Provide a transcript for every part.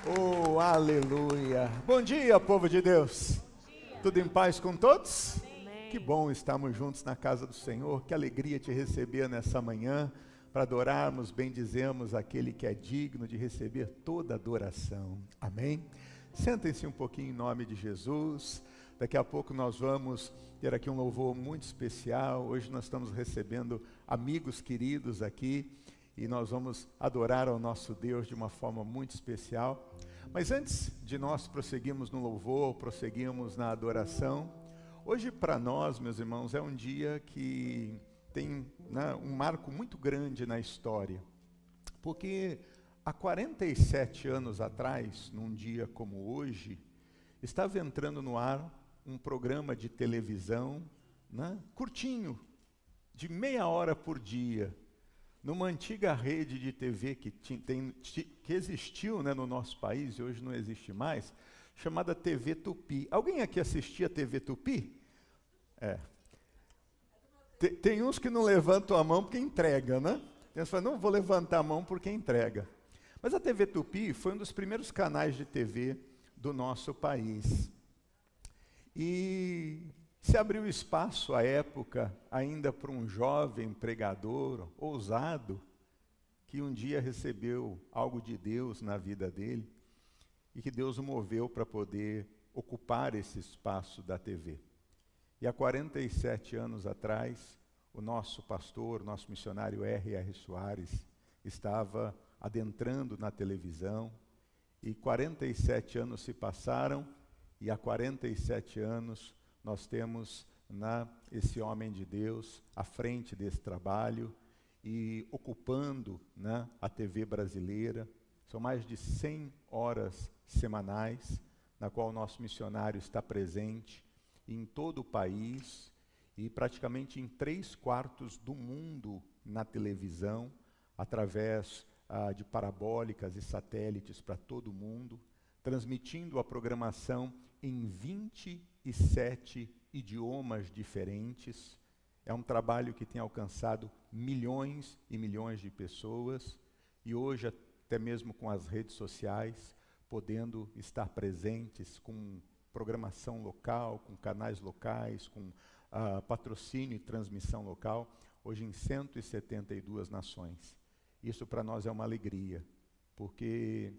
Oh, aleluia! Bom dia, povo de Deus! Tudo em paz com todos? Amém. Que bom estarmos juntos na casa do Senhor, que alegria te receber nessa manhã, para adorarmos, bendizemos aquele que é digno de receber toda adoração. Amém? Sentem-se um pouquinho em nome de Jesus. Daqui a pouco nós vamos ter aqui um louvor muito especial. Hoje nós estamos recebendo amigos queridos aqui e nós vamos adorar ao nosso Deus de uma forma muito especial. Mas antes de nós prosseguirmos no louvor, prosseguirmos na adoração, hoje para nós, meus irmãos, é um dia que tem, né, um marco muito grande na história. Porque há 47 anos atrás, num dia como hoje, estava entrando no ar um programa de televisão, né, curtinho, de meia hora por dia, numa antiga rede de TV que existiu, né, no nosso país, e hoje não existe mais, chamada TV Tupi. Alguém aqui assistia a TV Tupi? Tem uns que não levantam a mão porque entrega, né? Tem uns que falam, não vou levantar a mão porque entrega. Mas a TV Tupi foi um dos primeiros canais de TV do nosso país. E se abriu espaço à época ainda para um jovem pregador ousado que um dia recebeu algo de Deus na vida dele e que Deus o moveu para poder ocupar esse espaço da TV. E há 47 anos atrás, o nosso pastor, nosso missionário R.R. Soares, estava adentrando na televisão e 47 anos se passaram e há 47 anos nós temos esse homem de Deus à frente desse trabalho e ocupando, né, a TV brasileira. São mais de 100 horas semanais, na qual o nosso missionário está presente em todo o país e praticamente em 3/4 do mundo na televisão, através de parabólicas e satélites para todo o mundo, transmitindo a programação em 27 idiomas diferentes. É um trabalho que tem alcançado milhões e milhões de pessoas e hoje, até mesmo com as redes sociais, podendo estar presentes com programação local, com canais locais, com patrocínio e transmissão local, hoje em 172 nações. Isso para nós é uma alegria, porque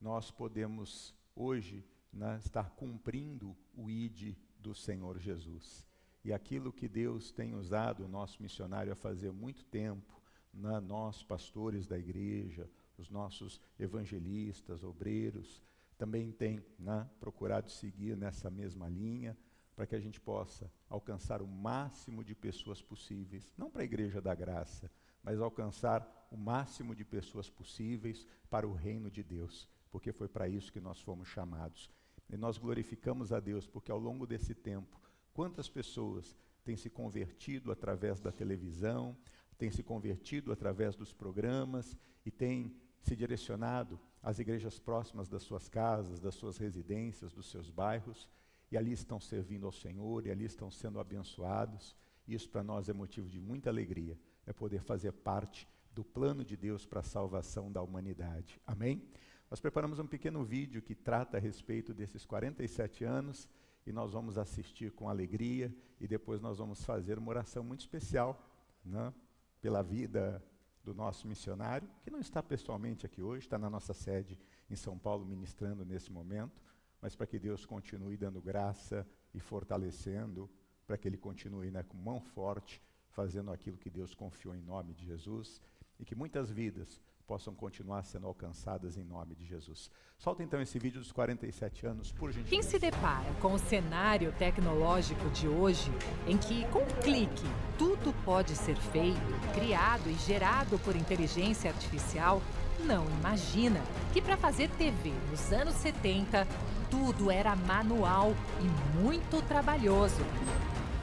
nós podemos hoje, né, estar cumprindo o ID do Senhor Jesus. E aquilo que Deus tem usado o nosso missionário a fazer há muito tempo, né, nós pastores da igreja, os nossos evangelistas, obreiros, também tem, né, procurado seguir nessa mesma linha, para que a gente possa alcançar o máximo de pessoas possíveis, não para a Igreja da Graça, mas alcançar o máximo de pessoas possíveis para o reino de Deus, porque foi para isso que nós fomos chamados. E nós glorificamos a Deus, porque ao longo desse tempo, quantas pessoas têm se convertido através da televisão, têm se convertido através dos programas e têm se direcionado às igrejas próximas das suas casas, das suas residências, dos seus bairros, e ali estão servindo ao Senhor, e ali estão sendo abençoados. E isso para nós é motivo de muita alegria, é poder fazer parte do plano de Deus para a salvação da humanidade. Amém? Nós preparamos um pequeno vídeo que trata a respeito desses 47 anos e nós vamos assistir com alegria e depois nós vamos fazer uma oração muito especial, né, pela vida do nosso missionário, que não está pessoalmente aqui hoje, está na nossa sede em São Paulo ministrando nesse momento, mas para que Deus continue dando graça e fortalecendo, para que Ele continue, né, com mão forte, fazendo aquilo que Deus confiou em nome de Jesus e que muitas vidas possam continuar sendo alcançadas em nome de Jesus. Solta então esse vídeo dos 47 anos, por gentileza. Quem se depara com o cenário tecnológico de hoje, em que com um clique tudo pode ser feito, criado e gerado por inteligência artificial, não imagina que para fazer TV nos anos 70, tudo era manual e muito trabalhoso.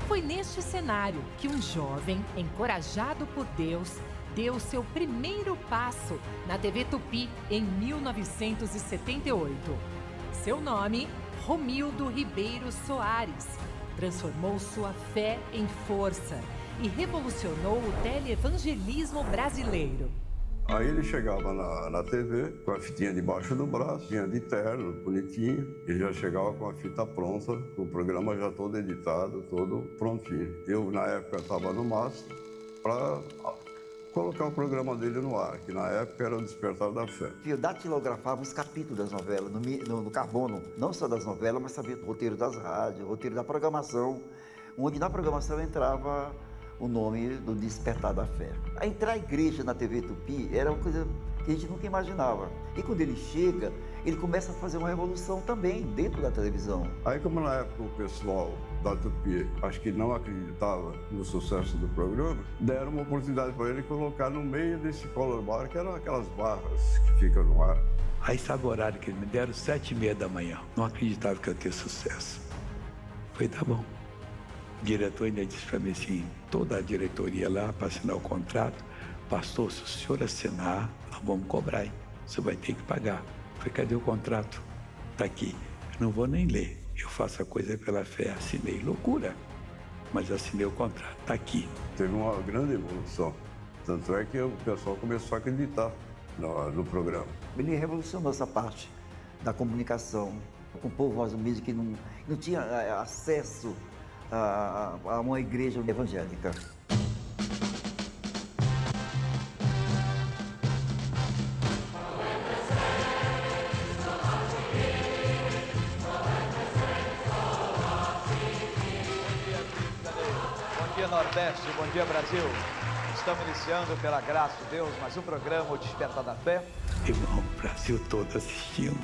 Foi neste cenário que um jovem, encorajado por Deus, deu seu primeiro passo na TV Tupi em 1978. Seu nome, Romildo Ribeiro Soares, transformou sua fé em força e revolucionou o teleevangelismo brasileiro. Aí ele chegava na TV com a fitinha debaixo do braço, tinha de terno, bonitinho. Ele já chegava com a fita pronta, com o programa já todo editado, todo prontinho. Eu, na época, estava no Master para colocar o programa dele no ar, que na época era o Despertar da Fé. Eu datilografava os capítulos das novelas, no carbono, não só das novelas, mas sabia o roteiro das rádios, o roteiro da programação, onde na programação entrava o nome do Despertar da Fé. A entrar a igreja na TV Tupi era uma coisa que a gente nunca imaginava. E quando ele chega, ele começa a fazer uma revolução também dentro da televisão. Aí, como na época o pessoal da Tupi, acho que não acreditava no sucesso do programa, deram uma oportunidade para ele colocar no meio desse color bar, que eram aquelas barras que ficam no ar. Aí sabe o horário que eles me deram? 7h30 da manhã. Não acreditava que eu ia ter sucesso. Foi, tá bom. O diretor ainda disse para mim assim, toda a diretoria lá para assinar o contrato, pastor, se o senhor assinar, nós vamos cobrar, hein? Você vai ter que pagar. Eu falei, cadê o contrato? Tá aqui. Eu não vou nem ler. Eu faço a coisa pela fé, assinei. Loucura. Mas assinei o contrato, tá aqui. Teve uma grande evolução. Tanto é que o pessoal começou a acreditar no programa. Ele revolucionou essa parte da comunicação com o povo mais humilde que não tinha acesso a uma igreja evangélica. Bom dia, Nordeste, bom dia, Brasil. Estamos iniciando, pela graça de Deus, mais um programa, o Despertar da Fé. Irmão, o Brasil todo assistindo.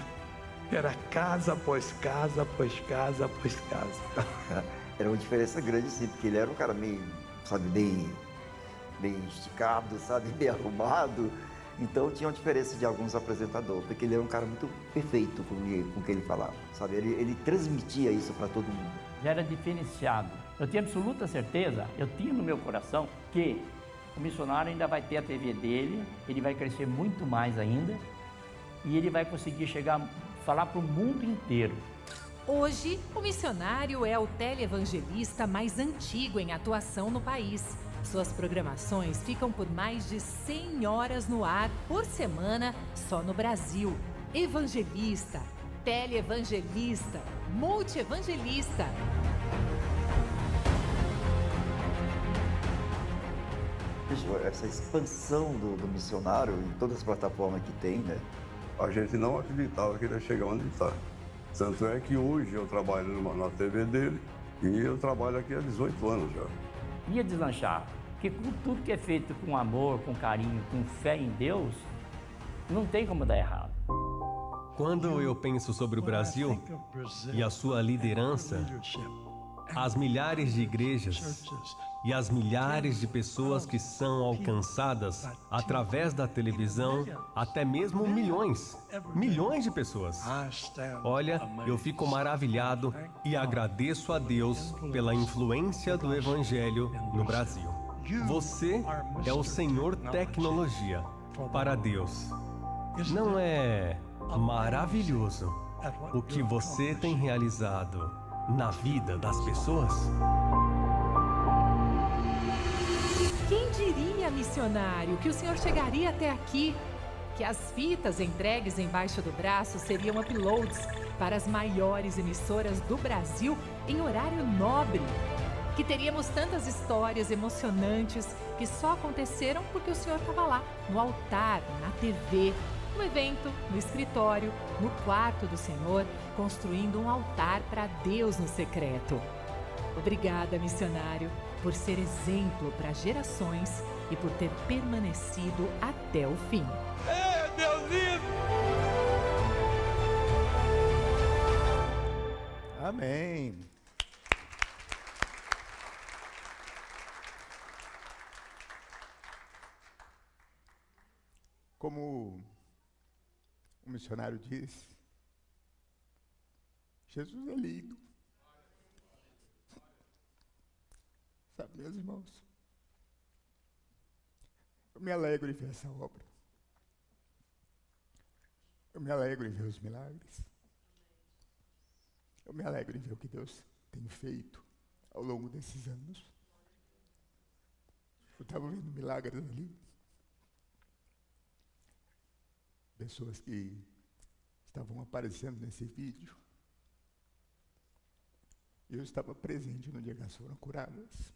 Era casa após casa, após casa, após casa. Era uma diferença grande, sim, porque ele era um cara meio, sabe, bem esticado, sabe, bem arrumado. Então tinha uma diferença de alguns apresentadores, porque ele era um cara muito perfeito com o que ele falava, sabe? Ele transmitia isso para todo mundo. Já era diferenciado. Eu tinha absoluta certeza, eu tinha no meu coração que o missionário ainda vai ter a TV dele, ele vai crescer muito mais ainda e ele vai conseguir falar para o mundo inteiro. Hoje, o missionário é o televangelista mais antigo em atuação no país. Suas programações ficam por mais de 100 horas no ar por semana só no Brasil. Evangelista, televangelista, multievangelista. Essa expansão do missionário em todas as plataformas que tem, né? A gente não acreditava que ele ia chegar onde está. Tanto é que hoje eu trabalho na TV dele e eu trabalho aqui há 18 anos já. Ia deslanchar, porque tudo que é feito com amor, com carinho, com fé em Deus, não tem como dar errado. Quando eu penso sobre o Brasil e a sua liderança, as milhares de igrejas e as milhares de pessoas que são alcançadas através da televisão, até mesmo milhões de pessoas. Olha, eu fico maravilhado e agradeço a Deus pela influência do Evangelho no Brasil. Você é o Senhor Tecnologia para Deus. Não é maravilhoso o que você tem realizado na vida das pessoas? Quem diria, missionário, que o senhor chegaria até aqui? Que as fitas entregues embaixo do braço seriam uploads para as maiores emissoras do Brasil em horário nobre? Que teríamos tantas histórias emocionantes que só aconteceram porque o senhor estava lá, no altar, na TV, no evento, no escritório, no quarto do Senhor, construindo um altar para Deus no secreto. Obrigada, missionário, por ser exemplo para gerações e por ter permanecido até o fim. Ei, Deus livre! Amém. Como o missionário disse, Jesus é lindo. Sabe, meus irmãos, eu me alegro em ver essa obra. Eu me alegro em ver os milagres. Eu me alegro em ver o que Deus tem feito ao longo desses anos. Eu estava vendo milagres ali. pessoas que estavam aparecendo nesse vídeo. Eu estava presente no dia que elas foram curadas.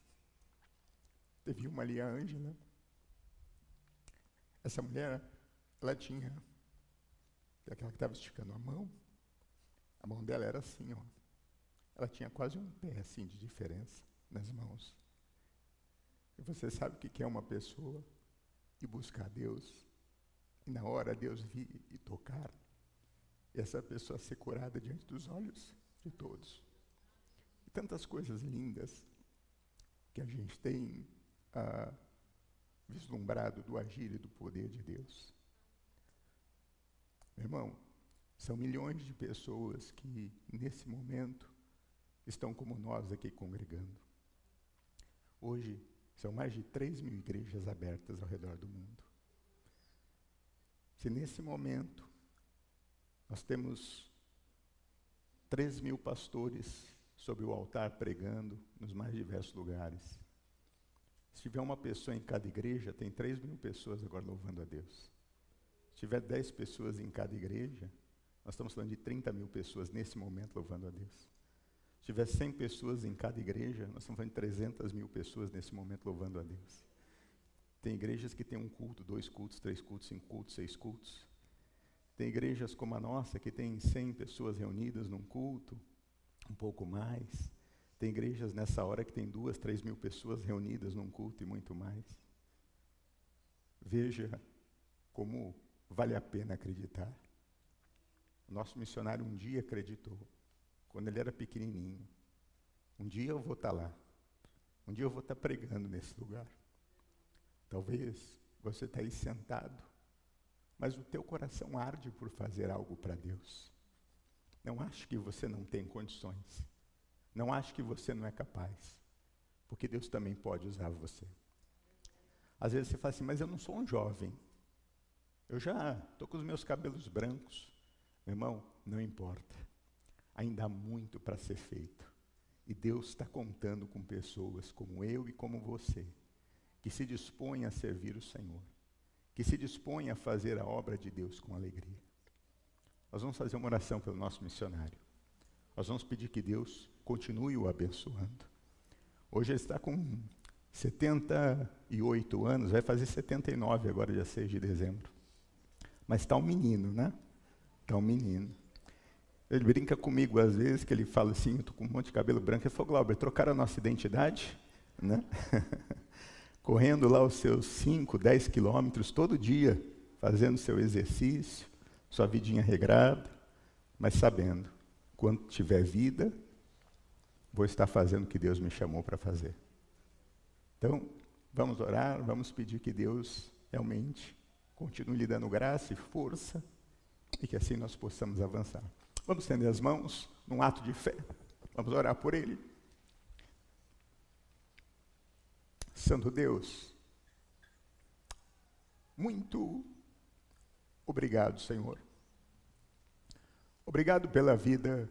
Teve uma ali, a Ângela. Essa mulher, ela tinha, aquela que estava esticando a mão dela era assim, ó. Ela tinha quase um pé assim de diferença nas mãos. E você sabe o que é uma pessoa ir buscar Deus, e na hora Deus vir e tocar, e essa pessoa ser curada diante dos olhos de todos. E tantas coisas lindas que a gente tem vislumbrado do agir e do poder de Deus. Meu irmão, são milhões de pessoas que, nesse momento, estão como nós aqui congregando. Hoje, são mais de 3.000 igrejas abertas ao redor do mundo. Se nesse momento, nós temos 3.000 pastores sobre o altar pregando nos mais diversos lugares. Se tiver uma pessoa em cada igreja, tem 3.000 pessoas agora louvando a Deus. Se tiver 10 pessoas em cada igreja, nós estamos falando de 30.000 pessoas nesse momento louvando a Deus. Se tiver 100 pessoas em cada igreja, nós estamos falando de 300.000 pessoas nesse momento louvando a Deus. Tem igrejas que têm um culto, 2 cultos, 3 cultos, 5 cultos, 6 cultos. Tem igrejas como a nossa que tem 100 pessoas reunidas num culto, um pouco mais. Tem igrejas nessa hora que tem 2.000, 3.000 pessoas reunidas num culto e muito mais. Veja como vale a pena acreditar. O nosso missionário um dia acreditou, quando ele era pequenininho. Um dia eu vou estar lá. Um dia eu vou estar pregando nesse lugar. Talvez você está aí sentado, mas o teu coração arde por fazer algo para Deus. Não ache que você não tem condições. Não ache que você não é capaz. Porque Deus também pode usar você. Às vezes você fala assim, mas eu não sou um jovem. Eu já estou com os meus cabelos brancos. Meu irmão, não importa. Ainda há muito para ser feito. E Deus está contando com pessoas como eu e como você, que se dispõem a servir o Senhor, que se dispõem a fazer a obra de Deus com alegria. Nós vamos fazer uma oração pelo nosso missionário. Nós vamos pedir que Deus continue o abençoando. Hoje ele está com 78 anos, vai fazer 79 agora, dia 6 de dezembro. Mas está um menino, né? Está um menino. Ele brinca comigo às vezes, que ele fala assim, eu estou com um monte de cabelo branco. Ele falou, Glauber, trocaram a nossa identidade? Né? Correndo lá os seus 5, 10 quilômetros todo dia, fazendo seu exercício, sua vidinha regrada, mas sabendo, quando tiver vida, vou estar fazendo o que Deus me chamou para fazer. Então, vamos orar, vamos pedir que Deus realmente continue lhe dando graça e força, e que assim nós possamos avançar. Vamos estender as mãos num ato de fé. Vamos orar por ele. Santo Deus, muito obrigado, Senhor. Obrigado pela vida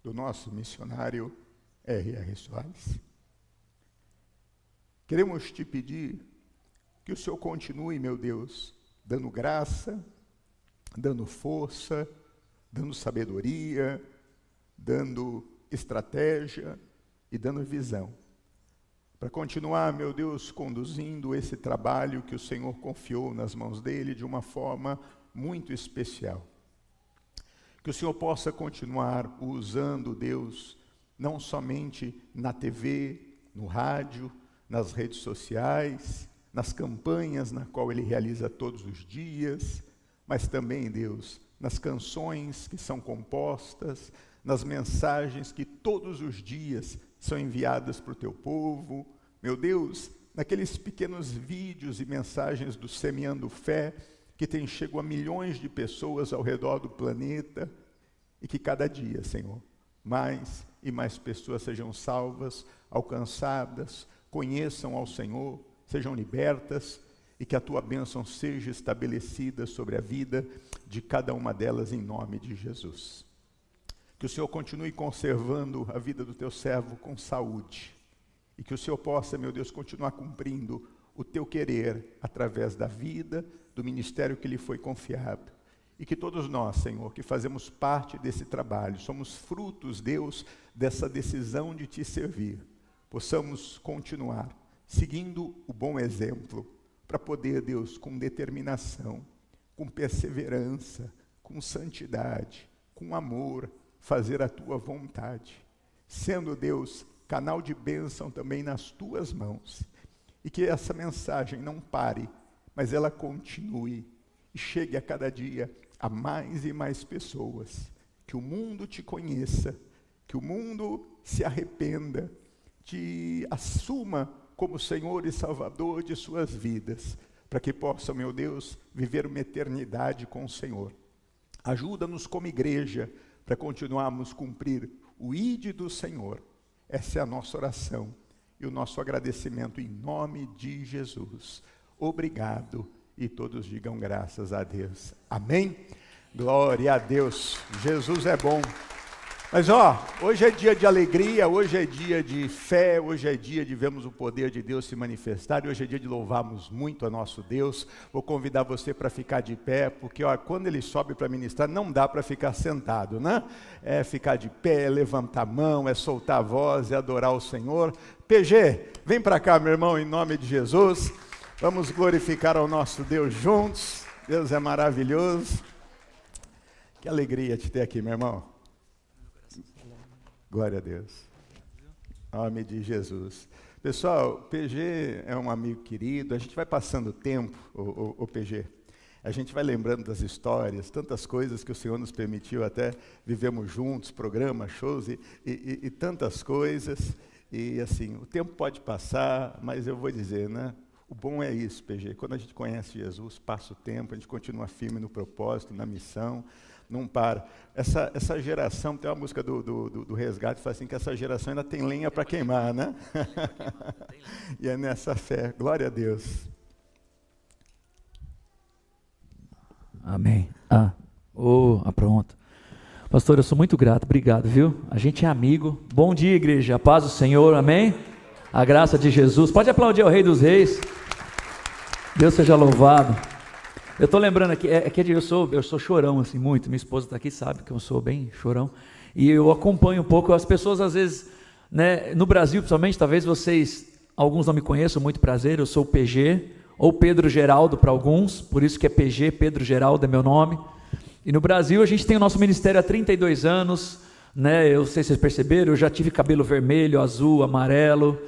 do nosso missionário R.R. Soares. Queremos te pedir que o Senhor continue, meu Deus, dando graça, dando força, dando sabedoria, dando estratégia e dando visão. Para continuar, meu Deus, conduzindo esse trabalho que o Senhor confiou nas mãos dele de uma forma muito especial. Que o Senhor possa continuar usando, Deus, não somente na TV, no rádio, nas redes sociais, nas campanhas na qual ele realiza todos os dias, mas também, Deus, nas canções que são compostas, nas mensagens que todos os dias são enviadas para o teu povo. Meu Deus, naqueles pequenos vídeos e mensagens do Semeando Fé, que tem chego a milhões de pessoas ao redor do planeta, e que cada dia, Senhor, mais e mais pessoas sejam salvas, alcançadas, conheçam ao Senhor, sejam libertas, e que a tua bênção seja estabelecida sobre a vida de cada uma delas em nome de Jesus. Que o Senhor continue conservando a vida do teu servo com saúde, e que o Senhor possa, meu Deus, continuar cumprindo o teu querer através da vida, do ministério que lhe foi confiado, E que todos nós, Senhor, que fazemos parte desse trabalho, somos frutos, Deus, dessa decisão de Te servir, possamos continuar seguindo o bom exemplo, para poder, Deus, com determinação, com perseverança, com santidade, com amor, fazer a Tua vontade, sendo, Deus, canal de bênção também nas Tuas mãos, e que essa mensagem não pare, mas ela continue, e chegue a cada dia a mais e mais pessoas, que o mundo Te conheça, que o mundo se arrependa, Te assuma como Senhor e Salvador de suas vidas, para que possam, meu Deus, viver uma eternidade com o Senhor. Ajuda-nos como igreja, para continuarmos cumprir o ID do Senhor. Essa é a nossa oração e o nosso agradecimento em nome de Jesus. Obrigado. E todos digam graças a Deus. Amém? Glória a Deus. Jesus é bom. Mas hoje é dia de alegria, hoje é dia de fé, hoje é dia de vermos o poder de Deus se manifestar, e hoje é dia de louvarmos muito a nosso Deus. Vou convidar você para ficar de pé, porque quando ele sobe para ministrar, não dá para ficar sentado, né? É ficar de pé, é levantar a mão, é soltar a voz, é adorar o Senhor. PG, vem para cá, meu irmão, em nome de Jesus. Vamos glorificar ao nosso Deus juntos. Deus é maravilhoso. Que alegria te ter aqui, meu irmão. Glória a Deus. Em nome de Jesus. Pessoal, PG é um amigo querido. A gente vai passando o tempo, o PG. A gente vai lembrando das histórias, tantas coisas que o Senhor nos permitiu até vivemos juntos, programas, shows e tantas coisas. E assim, o tempo pode passar, mas eu vou dizer, né? O bom é isso, PG. Quando a gente conhece Jesus, passa o tempo, a gente continua firme no propósito, na missão, não para. Essa geração, tem uma música do Resgate que fala assim, que essa geração ainda tem lenha para queimar, né? E é nessa fé. Glória a Deus. Amém. Pronto. Pastor, eu sou muito grato, obrigado, viu? A gente é amigo. Bom dia, igreja. A paz do Senhor, amém? A graça de Jesus. Pode aplaudir ao Rei dos Reis. Deus seja louvado. Eu estou lembrando aqui, eu sou chorão, assim, muito. Minha esposa está aqui, sabe que eu sou bem chorão. E eu acompanho um pouco, as pessoas às vezes, né, no Brasil principalmente, talvez alguns não me conheçam, muito prazer, eu sou o PG, ou Pedro Geraldo para alguns, por isso que é PG, Pedro Geraldo é meu nome. E no Brasil a gente tem o nosso ministério há 32 anos, né, eu sei se vocês perceberam, eu já tive cabelo vermelho, azul, amarelo,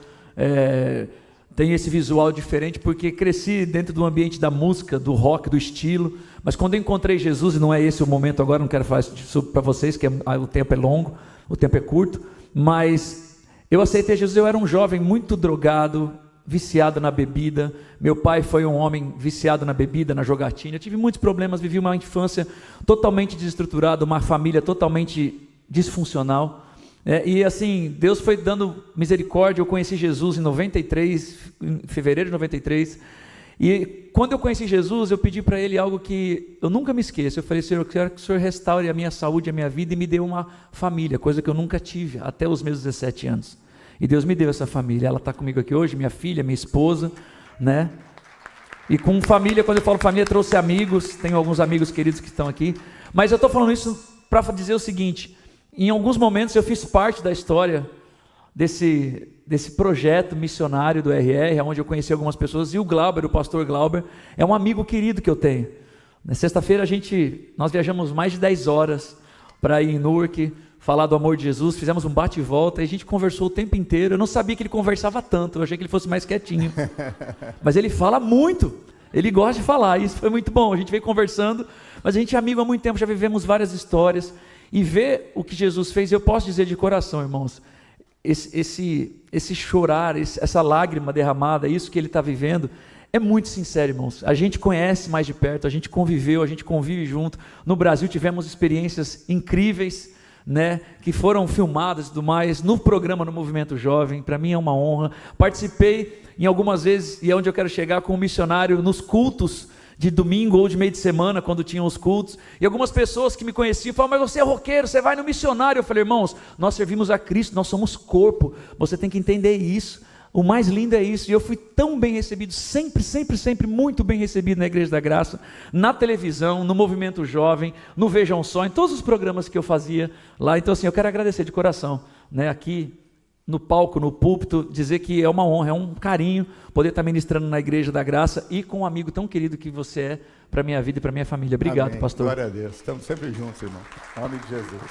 tem esse visual diferente porque cresci dentro do ambiente da música, do rock, do estilo, mas quando eu encontrei Jesus, e não é esse o momento agora, não quero falar isso para vocês, que o tempo é longo, o tempo é curto, mas eu aceitei Jesus, eu era um jovem muito drogado, viciado na bebida, meu pai foi um homem viciado na bebida, na jogatina, eu tive muitos problemas, vivi uma infância totalmente desestruturada, uma família totalmente disfuncional, e assim, Deus foi dando misericórdia. Eu conheci Jesus em fevereiro de 93, e quando eu conheci Jesus, eu pedi para Ele algo que eu nunca me esqueço. Eu falei, Senhor, eu quero que o Senhor restaure a minha saúde, a minha vida, e me dê uma família, coisa que eu nunca tive, até os meus 17 anos, e Deus me deu essa família, ela está comigo aqui hoje, minha filha, minha esposa, né, e com família, quando eu falo família, trouxe amigos, tenho alguns amigos queridos que estão aqui, mas eu estou falando isso para dizer o seguinte: em alguns momentos eu fiz parte da história desse projeto missionário do RR, onde eu conheci algumas pessoas, e o Glauber, o pastor Glauber, é um amigo querido que eu tenho. Na sexta-feira nós viajamos mais de 10 horas para ir em Newark, falar do amor de Jesus, fizemos um bate e volta, e a gente conversou o tempo inteiro. Eu não sabia que ele conversava tanto, eu achei que ele fosse mais quietinho, mas ele fala muito, ele gosta de falar, e isso foi muito bom. A gente veio conversando, mas a gente é amigo há muito tempo, já vivemos várias histórias. E ver o que Jesus fez, eu posso dizer de coração, irmãos, esse chorar, essa lágrima derramada, isso que ele está vivendo, é muito sincero, irmãos. A gente conhece mais de perto, a gente conviveu, a gente convive junto. No Brasil tivemos experiências incríveis, né, que foram filmadas e tudo mais, no programa no Movimento Jovem. Para mim é uma honra. Participei em algumas vezes, e é onde eu quero chegar, com um missionário nos cultos de domingo ou de meio de semana, quando tinham os cultos, e algumas pessoas que me conheciam falavam, mas você é roqueiro, você vai no missionário. Eu falei, irmãos, nós servimos a Cristo, nós somos corpo, você tem que entender isso. O mais lindo é isso, e eu fui tão bem recebido, sempre muito bem recebido na Igreja da Graça, na televisão, no Movimento Jovem, no Vejam Só, em todos os programas que eu fazia lá. Então assim, eu quero agradecer de coração, né, aqui no palco, no púlpito, dizer que é uma honra, é um carinho poder estar ministrando na Igreja da Graça e com um amigo tão querido que você é para a minha vida e para a minha família. Obrigado, Amém. pastor. Glória a Deus, estamos sempre juntos, irmão, em nome de Jesus.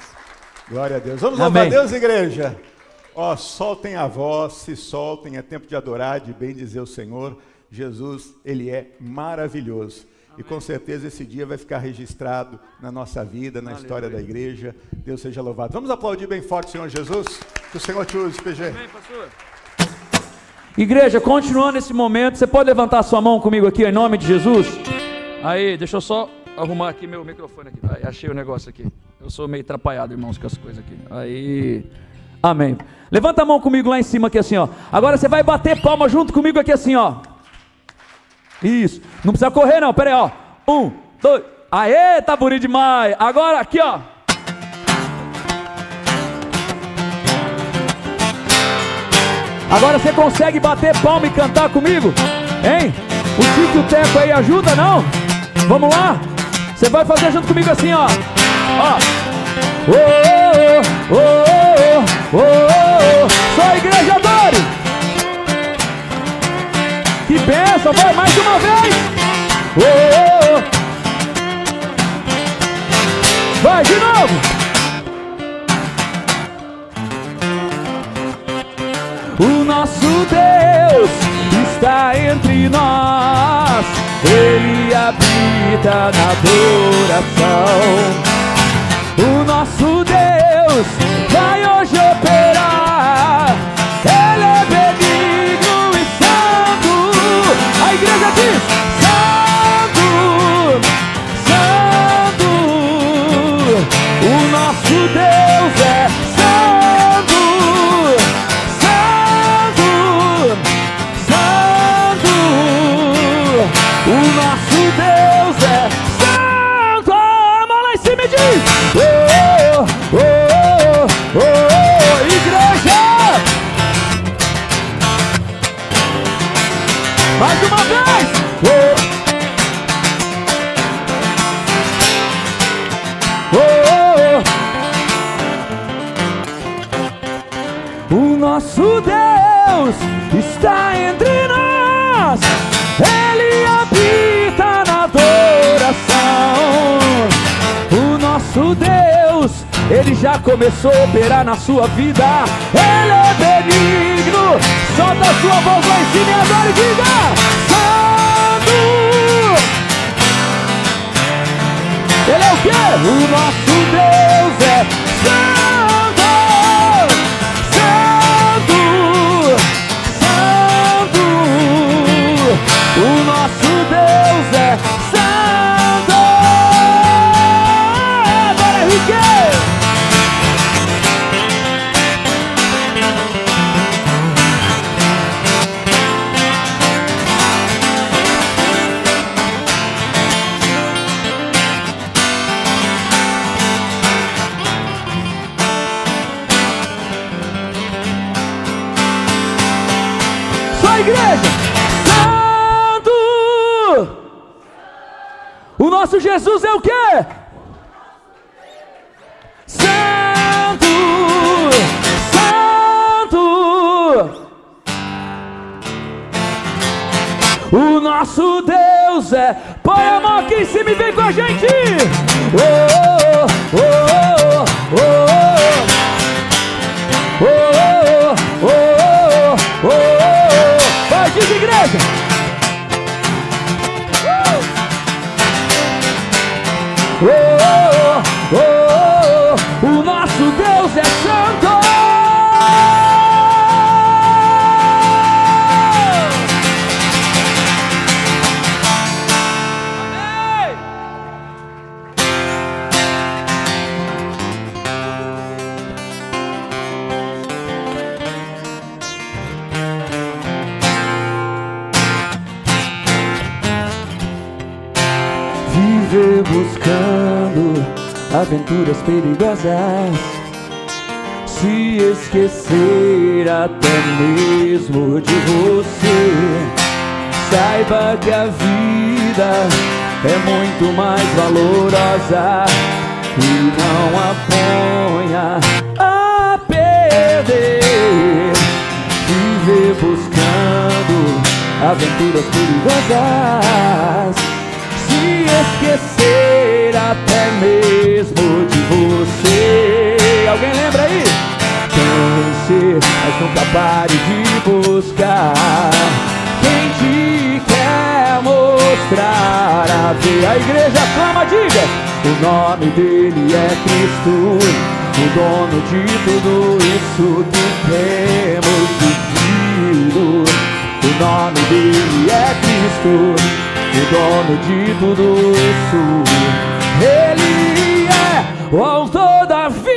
Glória a Deus. Vamos louvar a Deus, igreja. Ó, soltem a voz, se soltem, é tempo de adorar, de bem dizer o Senhor. Jesus, Ele é maravilhoso. Amém. E com certeza esse dia vai ficar registrado na nossa vida, na história da igreja. Deus seja louvado. Vamos aplaudir bem forte o Senhor Jesus? Que o Senhor te use, PG. Amém, pastor. Igreja, continuando esse momento, você pode levantar a sua mão comigo aqui, em nome de Jesus? Aí, deixa eu só arrumar aqui meu microfone aqui. Aí, achei o negócio aqui. Eu sou meio atrapalhado, irmãos, com as coisas aqui. Aí... Amém. Levanta a mão comigo lá em cima aqui assim, ó. Agora você vai bater palma junto comigo aqui assim, ó. Isso. Não precisa correr não, pera aí, ó. 1, 2. Aê, tá bonito demais. Agora aqui, ó. Agora você consegue bater palma e cantar comigo? Hein? O Tico e o Teco aí ajuda, não? Vamos lá? Você vai fazer junto comigo assim, ó. Ó. Oh, oh, oh, oh, oh, oh. Só a igreja adore. Que bênção, vai mais uma vez. Oh, oh. Vai de novo. O nosso Deus está entre nós, Ele habita na adoração. O nosso Deus vai hoje operar, Ele é benigno e santo. A igreja diz: Santo, Santo. O nosso Deus é Santo, Santo, Santo. O nosso Deus é Santo. A mão lá em cima e diz: oh, oh, oh, oh, igreja! Mais uma vez! Oh, oh, oh. O nosso Deus está entre nós, Ele habita na adoração. O nosso Deus, Ele já começou a operar na sua vida. Ele é benigno. Solta a sua voz lá em cima e adore e diga: Santo. Ele é o quê? O nosso Deus é Santo, Santo, Santo. O nosso Deus é Santo. Agora Henrique. Igreja, Santo. O nosso Jesus é o quê? Santo, Santo. O nosso Deus é. Põe a mão aqui em cima e vem com a gente. Oh, oh, oh, oh, oh, oh, oh, oh, oh. Diz igreja. Oh, oh, oh, oh. O nosso Deus é santo. Buscando aventuras perigosas, se esquecer até mesmo de você. Saiba que a vida é muito mais valorosa e não a ponha a perder. Viver buscando aventuras perigosas, se esquecer até mesmo de você. Alguém lembra aí? Pense, mas nunca pare de buscar quem te quer mostrar a ver. A igreja clama, diga: o nome dele é Cristo, o dono de tudo isso que temos vivido. O nome dele é Cristo, o dono de tudo isso. Ele é o autor da vida.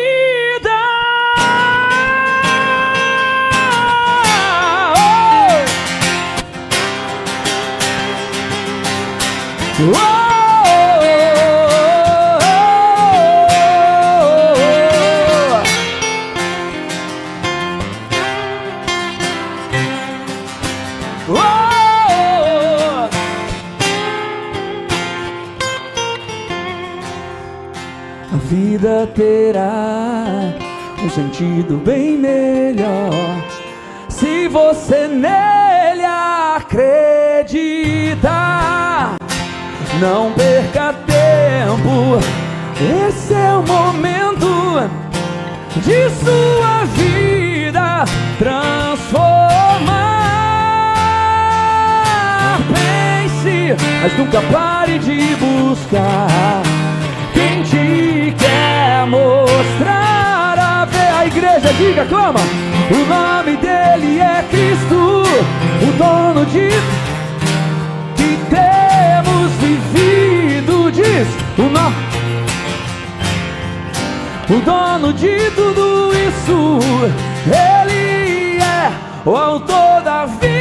A vida terá um sentido bem melhor se você nele acreditar. Não perca tempo, esse é o momento de sua vida transformar. Pense, mas nunca pare de buscar quem te quer mostrar a ver. A igreja diga, clama: o nome dele é Cristo, o dono de que temos vivido. Diz o dono de tudo isso. Ele é o autor da vida.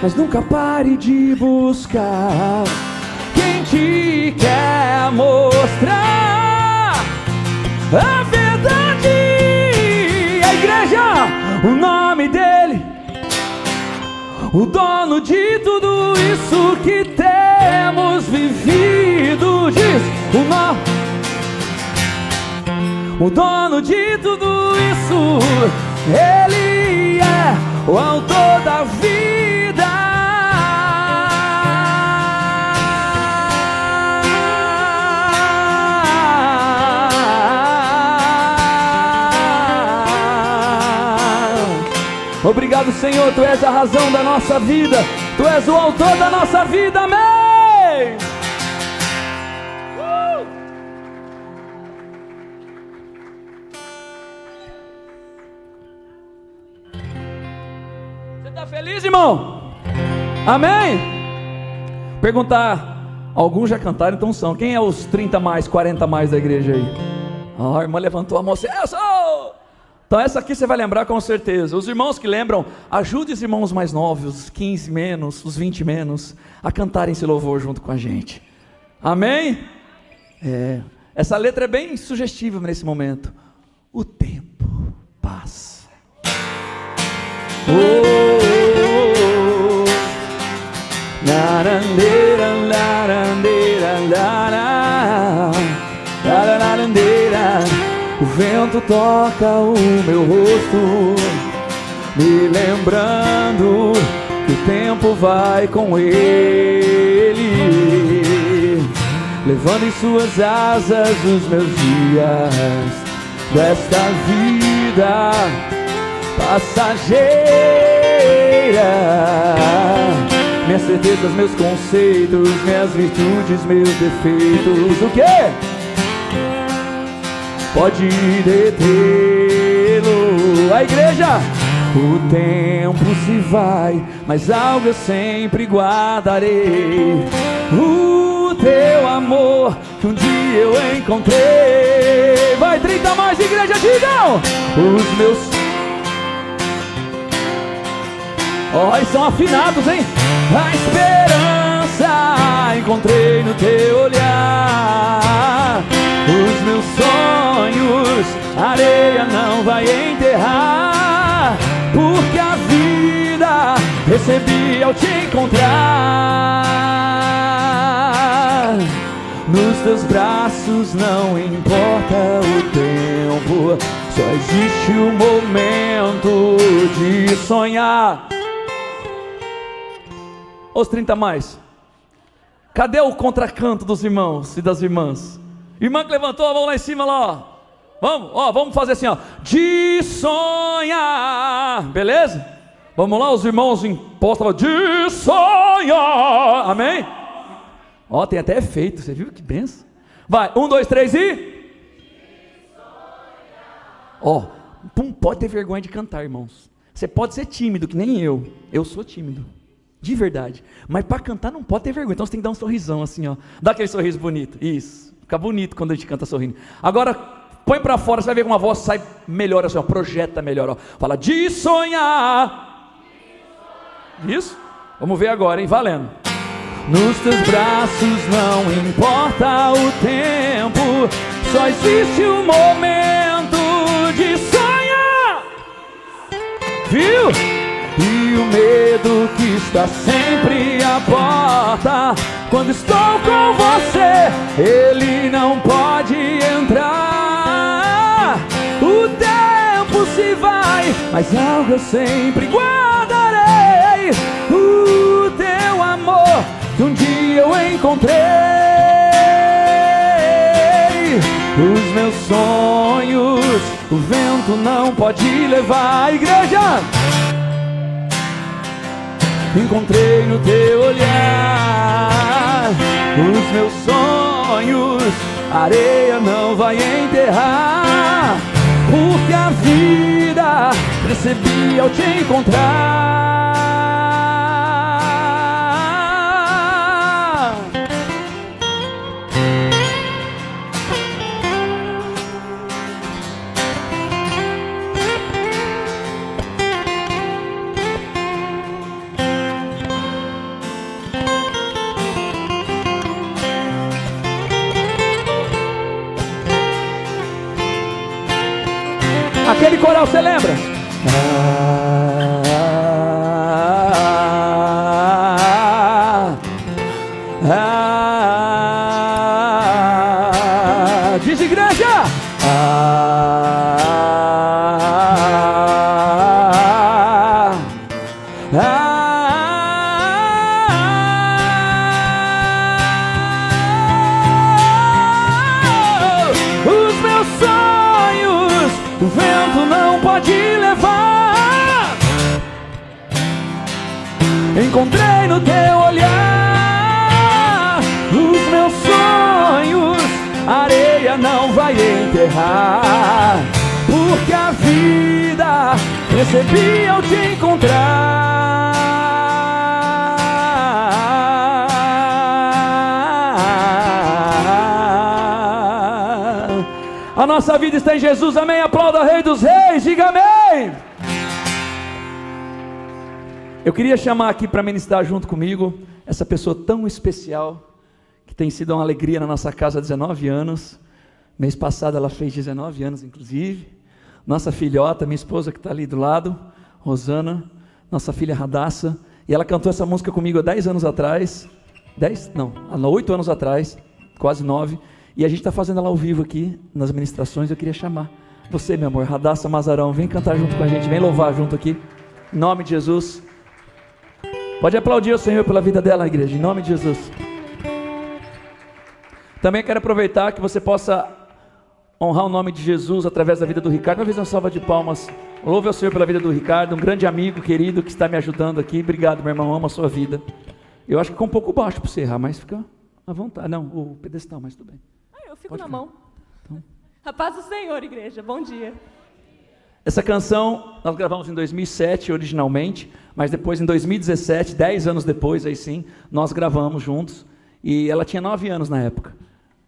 Mas nunca pare de buscar quem te quer mostrar a verdade. A igreja, o nome dele, o dono de tudo isso que temos vivido. Diz o dono de tudo isso. Ele é o autor da vida. Obrigado, Senhor, Tu és a razão da nossa vida, Tu és o autor da nossa vida, amém! Você está feliz, irmão? Amém? Perguntar, alguns já cantaram, então são. Quem é os 30 mais, 40 mais da igreja aí? A irmã levantou a mão assim, eu sou! Então essa aqui você vai lembrar com certeza. Os irmãos que lembram, ajude os irmãos mais novos, os 15 menos, os 20 menos, a cantarem esse louvor junto com a gente. Amém? Essa letra é bem sugestiva nesse momento. O tempo passa. Larandeira, larandeira, larandeira. O vento toca o meu rosto, me lembrando que o tempo vai com ele, levando em suas asas os meus dias desta vida passageira. Minhas certezas, meus conceitos, minhas virtudes, meus defeitos. O quê? Pode detê-lo. Vai, igreja! O tempo se vai, mas algo eu sempre guardarei. O teu amor que um dia eu encontrei. Vai, 30 mais, igreja, digam! Os meus... Ó, eles são afinados, hein? A esperança encontrei no teu olhar. Os meus sonhos a areia não vai enterrar, porque a vida recebi ao te encontrar. Nos teus braços não importa o tempo, só existe o momento de sonhar. Os 30 mais. Cadê o contracanto dos irmãos e das irmãs? Irmã que levantou a mão lá em cima, lá, ó. Vamos fazer assim, ó. De sonhar. Beleza? Vamos lá, os irmãos impostos. De sonhar. Amém? Ó, tem até efeito. Você viu que benção? Vai, 1, 2, 3 e... Ó, pode ter vergonha de cantar, irmãos. Você pode ser tímido, que nem eu. Eu sou tímido. De verdade. Mas para cantar não pode ter vergonha. Então você tem que dar um sorrisão assim, ó. Dá aquele sorriso bonito. Isso. Fica bonito quando a gente canta sorrindo. Agora, põe para fora, você vai ver como a voz sai melhor assim, ó. Projeta melhor, ó. Fala, de sonhar. Isso? Vamos ver agora, hein? Valendo. Nos teus braços não importa o tempo, só existe um momento de sonhar. Viu? E o medo que está sempre à porta, quando estou com você, ele não pode entrar. O tempo se vai, mas algo eu sempre guardarei. O teu amor que um dia eu encontrei. Os meus sonhos, o vento não pode levar. Igreja! Encontrei no teu olhar. Os meus sonhos, a areia não vai enterrar, porque a vida recebi ao te encontrar. Aquele coral, você lembra? Diz, igreja! Os meus sonhos, o vento não pode levar. Encontrei no teu olhar. Os meus sonhos, a areia não vai enterrar, porque a vida recebi ao te encontrar. A nossa vida está em Jesus, amém? Aplauda o Rei dos Reis, diga amém! Eu queria chamar aqui para ministrar junto comigo essa pessoa tão especial, que tem sido uma alegria na nossa casa há 19 anos. Mês passado ela fez 19 anos, inclusive. Nossa filhota, minha esposa que está ali do lado, Rosana, nossa filha Radassa. E ela cantou essa música comigo há 10 anos atrás. 8 anos atrás, quase 9. E a gente está fazendo ela ao vivo aqui, nas ministrações. Eu queria chamar você, meu amor, Radassa Mazarão, vem cantar junto com a gente, vem louvar junto aqui, em nome de Jesus. Pode aplaudir o Senhor pela vida dela, igreja, em nome de Jesus. Também quero aproveitar que você possa honrar o nome de Jesus através da vida do Ricardo. Uma vez uma salva de palmas. Louve ao Senhor pela vida do Ricardo, um grande amigo, querido, que está me ajudando aqui. Obrigado, meu irmão, amo a sua vida. Eu acho que ficou um pouco baixo para você errar, mas fica à vontade. Não, o pedestal, mas tudo bem. Eu fico na mão. Então. A paz do Senhor, igreja. Bom dia. Essa canção nós gravamos em 2007 originalmente, mas depois em 2017, 10 anos depois, aí sim, nós gravamos juntos. E ela tinha 9 anos na época.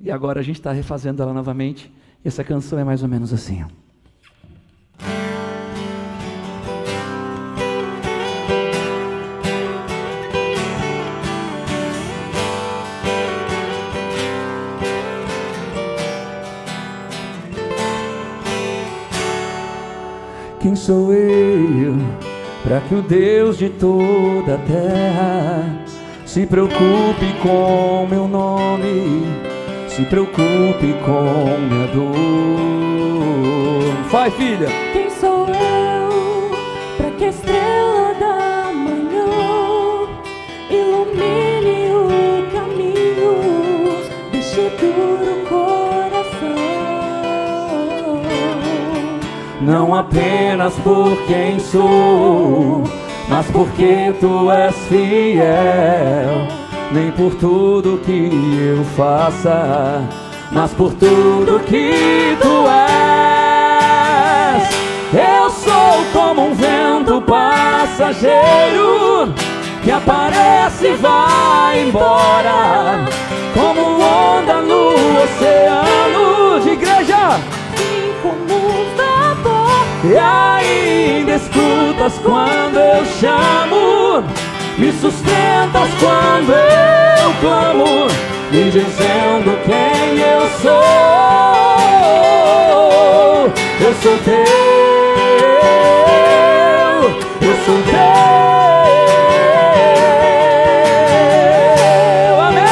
E agora a gente está refazendo ela novamente. E essa canção é mais ou menos assim. Quem sou eu para que o Deus de toda a terra se preocupe com meu nome, se preocupe com minha dor? Vai, filha! Quem sou eu para que a estrela da manhã ilumine o caminho deste duro coração? Não apenas por quem sou, mas porque tu és fiel. Nem por tudo que eu faça, mas por tudo que tu és. Eu sou como um vento passageiro que aparece e vai embora, como onda no oceano. De igreja! Assim como um vapor. E ainda escutas quando eu chamo, me sustentas quando eu clamo, me dizendo quem eu sou. Eu sou teu, eu sou teu. Amém.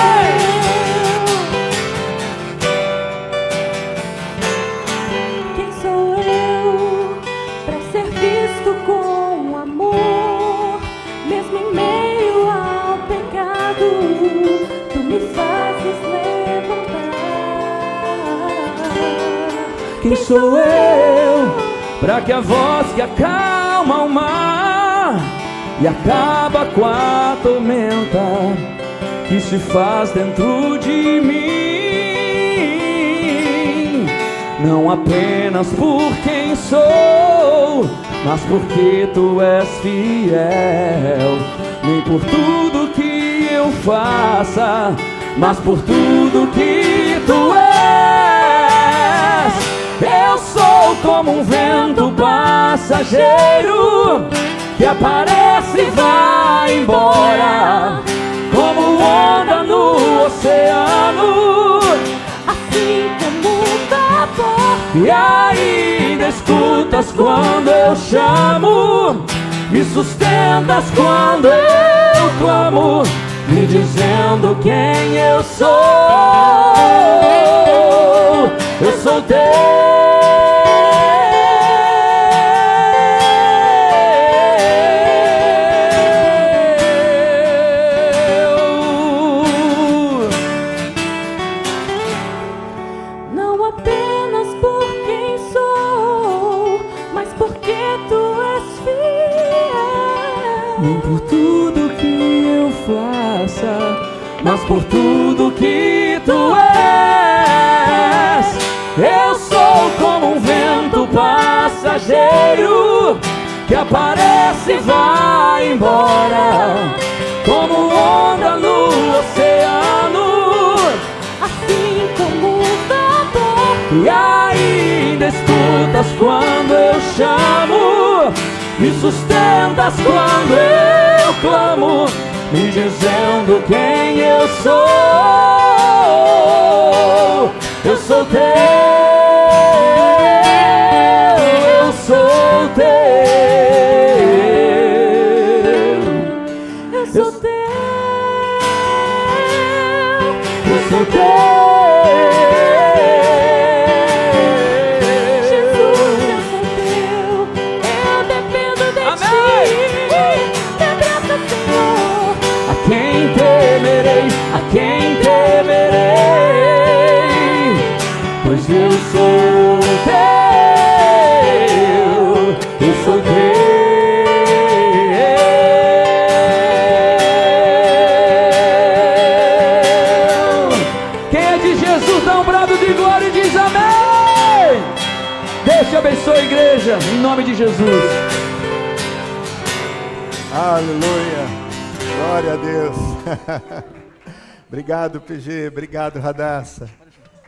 Quem sou eu para ser visto com amor, mesmo em meio ao pecado, tu me fazes levantar. Quem sou eu para que a voz que acalma o mar e acaba com a tormenta que se faz dentro de mim? Não apenas por quem sou, mas porque tu és fiel. Nem por tudo que eu faça, mas por tudo que tu és. Eu sou como um vento passageiro que aparece e vai embora, como onda no oceano. Assim como um vapor. E ainda escutas quando eu chamo, me sustentas quando eu clamo, me dizendo quem eu sou. Eu sou teu. Não apenas por quem sou, mas porque tu és fiel. Nem por tudo que eu faça, mas por tudo que tu és. Eu sou como um vento passageiro que aparece e vai embora, como onda no oceano. Assim como um vapor. E ainda escutas quando eu chamo, me sustentas quando eu clamo, me dizendo quem eu sou. Eu sou teu, eu sou teu, Eu sou teu. eu sou teu. Jesus, eu sou teu. Eu dependo de Amém. ti. Te graça, Senhor. A quem temerei, a quem temerei, pois Deus te abençoe, igreja, em nome de Jesus. Aleluia. Glória a Deus. Obrigado, PG. Obrigado, Radassa.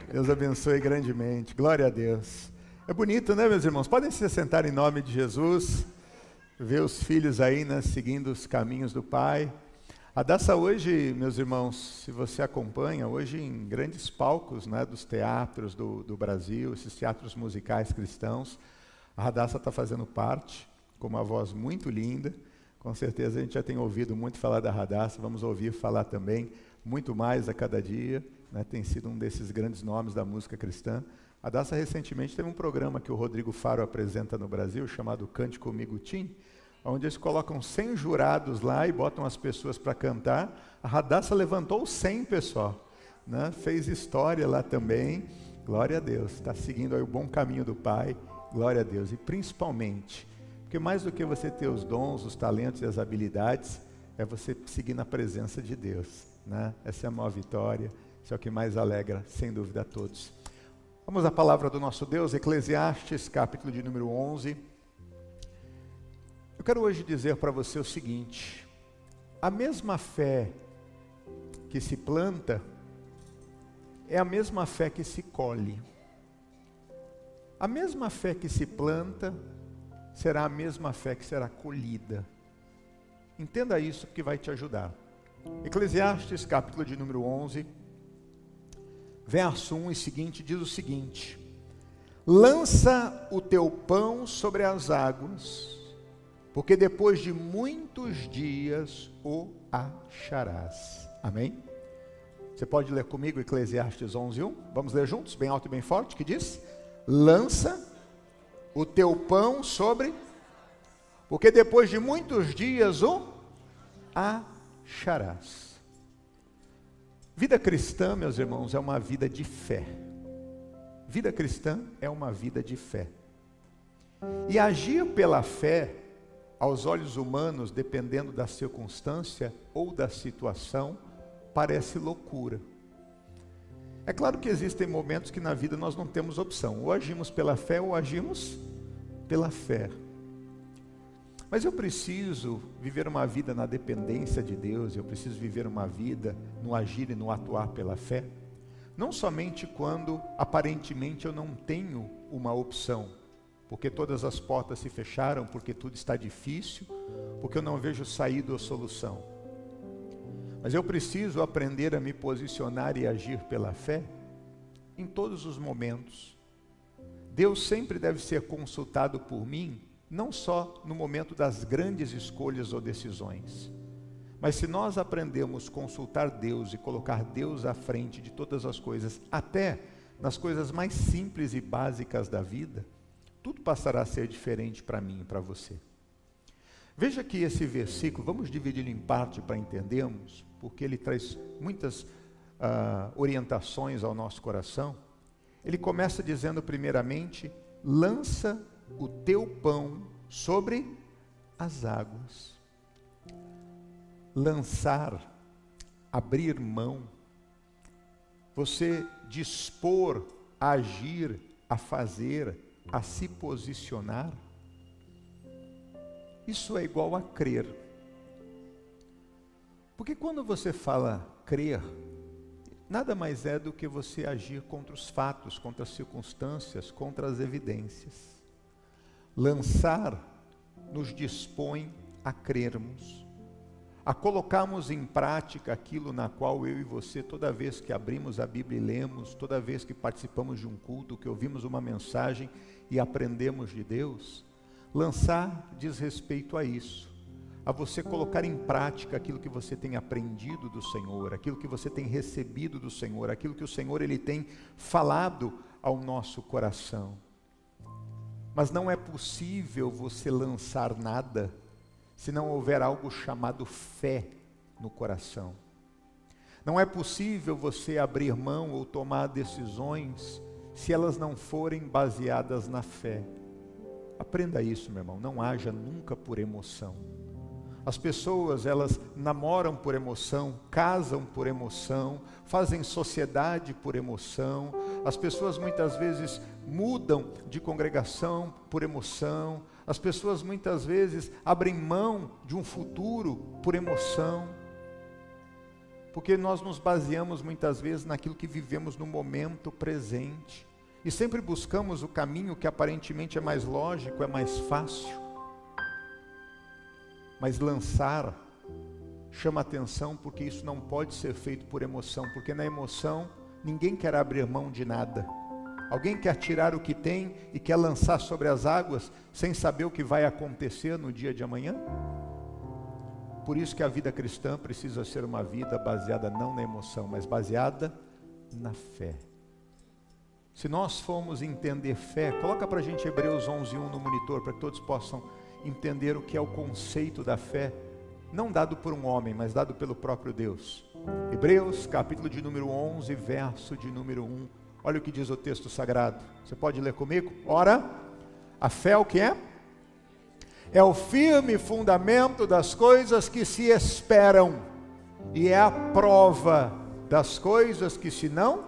Deus abençoe grandemente. Glória a Deus. É bonito, né, meus irmãos? Podem se sentar em nome de Jesus. Ver os filhos aí, né, seguindo os caminhos do Pai. A Radassa hoje, meus irmãos, se você acompanha, hoje em grandes palcos, né, dos teatros do Brasil, esses teatros musicais cristãos, a Radassa está fazendo parte, com uma voz muito linda. Com certeza a gente já tem ouvido muito falar da Radassa, vamos ouvir falar também muito mais a cada dia, né, tem sido um desses grandes nomes da música cristã. A Radassa recentemente teve um programa que o Rodrigo Faro apresenta no Brasil, chamado Cante Comigo Tim, onde eles colocam 100 jurados lá e botam as pessoas para cantar. A Radassa levantou 100, pessoal, né? Fez história lá também. Glória a Deus, está seguindo aí o bom caminho do Pai. Glória a Deus. E principalmente, porque mais do que você ter os dons, os talentos e as habilidades, é você seguir na presença de Deus, né? Essa é a maior vitória, isso é o que mais alegra, sem dúvida, a todos. Vamos à palavra do nosso Deus, Eclesiastes, capítulo de número 11. Eu quero hoje dizer para você o seguinte: a mesma fé que se planta é a mesma fé que se colhe. A mesma fé que se planta será a mesma fé que será colhida. Entenda isso, que vai te ajudar. Eclesiastes, capítulo de número 11, verso 1 e seguinte, diz o seguinte: lança o teu pão sobre as águas, porque depois de muitos dias o acharás. Amém? Você pode ler comigo Eclesiastes 11:1? Vamos ler juntos, bem alto e bem forte, que diz: lança o teu pão sobre, porque depois de muitos dias o acharás. Vida cristã, meus irmãos, é uma vida de fé. Vida cristã é uma vida de fé. E agir pela fé, aos olhos humanos, dependendo da circunstância ou da situação, parece loucura. É claro que existem momentos que na vida nós não temos opção. Ou agimos pela fé ou agimos pela fé. Mas eu preciso viver uma vida na dependência de Deus, eu preciso viver uma vida no agir e no atuar pela fé, não somente quando aparentemente eu não tenho uma opção, porque todas as portas se fecharam, porque tudo está difícil, porque eu não vejo saída ou solução. Mas eu preciso aprender a me posicionar e agir pela fé em todos os momentos. Deus sempre deve ser consultado por mim, não só no momento das grandes escolhas ou decisões, mas se nós aprendemos a consultar Deus e colocar Deus à frente de todas as coisas, até nas coisas mais simples e básicas da vida, tudo passará a ser diferente para mim e para você. Veja que esse versículo, vamos dividi-lo em parte para entendermos, porque ele traz muitas orientações ao nosso coração. Ele começa dizendo primeiramente: lança o teu pão sobre as águas. Lançar, abrir mão, você dispor, a agir, a fazer, a se posicionar, isso é igual a crer. Porque quando você fala crer, nada mais é do que você agir contra os fatos, contra as circunstâncias, contra as evidências. Lançar nos dispõe a crermos, a colocarmos em prática aquilo na qual eu e você, toda vez que abrimos a Bíblia e lemos, toda vez que participamos de um culto, que ouvimos uma mensagem e aprendemos de Deus, lançar diz respeito a isso, a você colocar em prática aquilo que você tem aprendido do Senhor, aquilo que você tem recebido do Senhor, aquilo que o Senhor ele tem falado ao nosso coração. Mas não é possível você lançar nada se não houver algo chamado fé no coração. Não é possível você abrir mão ou tomar decisões se elas não forem baseadas na fé. Aprenda isso, meu irmão, não haja nunca por emoção. As pessoas, elas namoram por emoção, casam por emoção, fazem sociedade por emoção, As pessoas muitas vezes mudam de congregação por emoção. As pessoas muitas vezes abrem mão de um futuro por emoção. Porque nós nos baseamos muitas vezes naquilo que vivemos no momento presente. E sempre buscamos o caminho que aparentemente é mais lógico, é mais fácil. Mas lançar chama atenção, porque isso não pode ser feito por emoção. Porque na emoção ninguém quer abrir mão de nada. Alguém quer tirar o que tem e quer lançar sobre as águas sem saber o que vai acontecer no dia de amanhã? Por isso que a vida cristã precisa ser uma vida baseada não na emoção, mas baseada na fé. Se nós formos entender fé, coloca para a gente Hebreus 11:1 no monitor, para que todos possam entender o que é o conceito da fé, não dado por um homem, mas dado pelo próprio Deus. Hebreus, capítulo de número 11, verso de número 1. Olha o que diz o texto sagrado. Você pode ler comigo? Ora, a fé é o que é? É o firme fundamento das coisas que se esperam, e é a prova das coisas que se não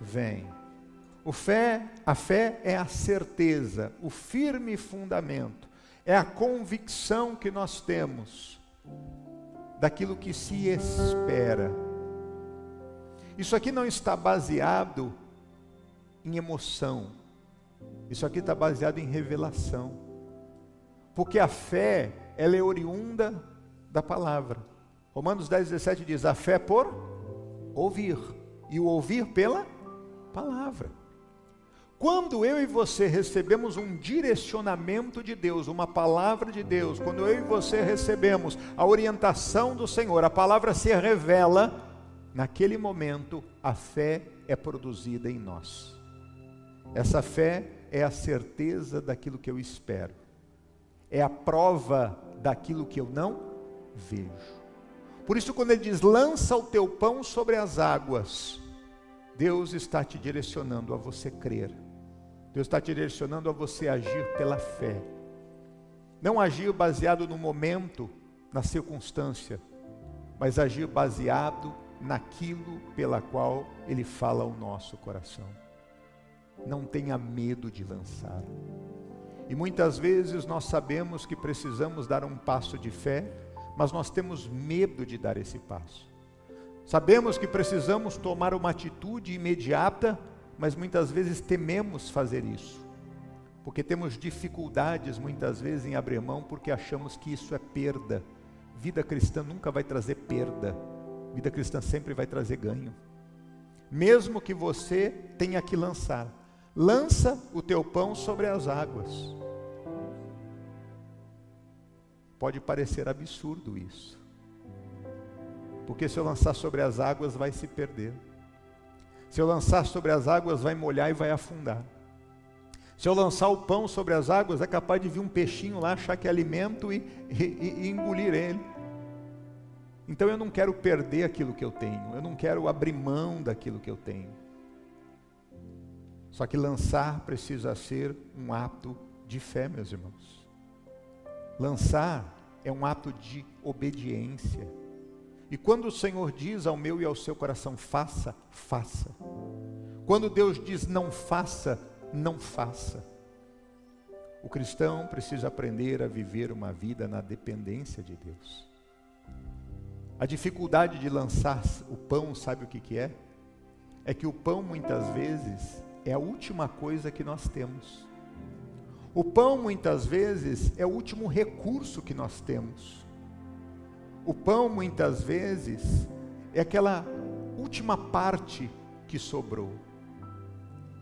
veem. A fé é a certeza, o firme fundamento, é a convicção que nós temos daquilo que se espera. Isso aqui não está baseado em emoção, isso aqui está baseado em revelação, porque a fé, ela é oriunda da palavra. Romanos 10:17 diz, a fé por ouvir, e o ouvir pela palavra. Quando eu e você recebemos um direcionamento de Deus, uma palavra de Deus, quando eu e você recebemos a orientação do Senhor, a palavra se revela, naquele momento a fé é produzida em nós. Essa fé é a certeza daquilo que eu espero, é a prova daquilo que eu não vejo. Por isso, quando ele diz, lança o teu pão sobre as águas, Deus está te direcionando a você crer. Deus está te direcionando a você agir pela fé. Não agir baseado no momento, na circunstância, mas agir baseado naquilo pela qual Ele fala ao nosso coração. Não tenha medo de lançar. E muitas vezes nós sabemos que precisamos dar um passo de fé, mas nós temos medo de dar esse passo. Sabemos que precisamos tomar uma atitude imediata, mas muitas vezes tememos fazer isso, porque temos dificuldades muitas vezes em abrir mão, porque achamos que isso é perda. Vida cristã nunca vai trazer perda, vida cristã sempre vai trazer ganho. Mesmo que você tenha que lançar, lança o teu pão sobre as águas. Pode parecer absurdo isso, porque se eu lançar sobre as águas vai se perder. Se eu lançar sobre as águas vai molhar e vai afundar. Se eu lançar o pão sobre as águas é capaz de vir um peixinho lá, achar que é alimento e engolir ele. Então eu não quero perder aquilo que eu tenho, eu não quero abrir mão daquilo que eu tenho. Só que lançar precisa ser um ato de fé, meus irmãos. Lançar é um ato de obediência. E quando o Senhor diz ao meu e ao seu coração, faça, faça. Quando Deus diz não faça, não faça. O cristão precisa aprender a viver uma vida na dependência de Deus. A dificuldade de lançar o pão, sabe o que é? É que o pão muitas vezes é a última coisa que nós temos. O pão muitas vezes é o último recurso que nós temos. O pão muitas vezes é aquela última parte que sobrou.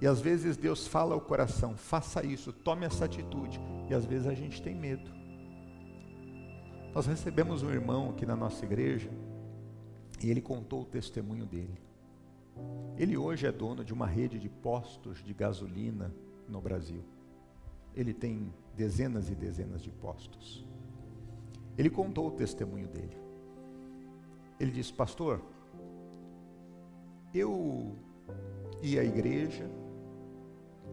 E às vezes Deus fala ao coração, faça isso, tome essa atitude. E às vezes a gente tem medo. Nós recebemos um irmão aqui na nossa igreja e ele contou o testemunho dele. Ele hoje é dono de uma rede de postos de gasolina no Brasil. Ele tem dezenas e dezenas de postos. Ele contou o testemunho dele. Ele disse, pastor, eu ia à igreja,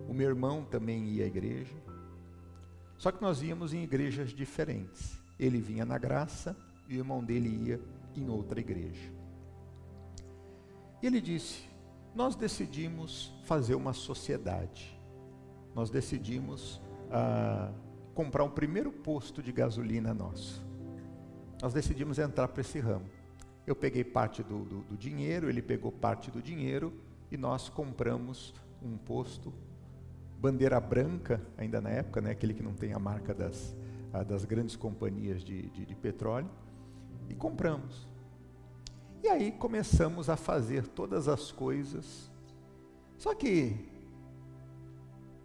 o meu irmão também ia à igreja, só que nós íamos em igrejas diferentes. Ele vinha na graça e o irmão dele ia em outra igreja. E ele disse, nós decidimos fazer uma sociedade. Nós decidimos comprar o primeiro posto de gasolina nosso. Nós decidimos entrar para esse ramo. Eu peguei parte do dinheiro, ele pegou parte do dinheiro e nós compramos um posto, bandeira branca, ainda na época, né, aquele que não tem a marca das grandes companhias de petróleo, e compramos. E aí começamos a fazer todas as coisas. Só que,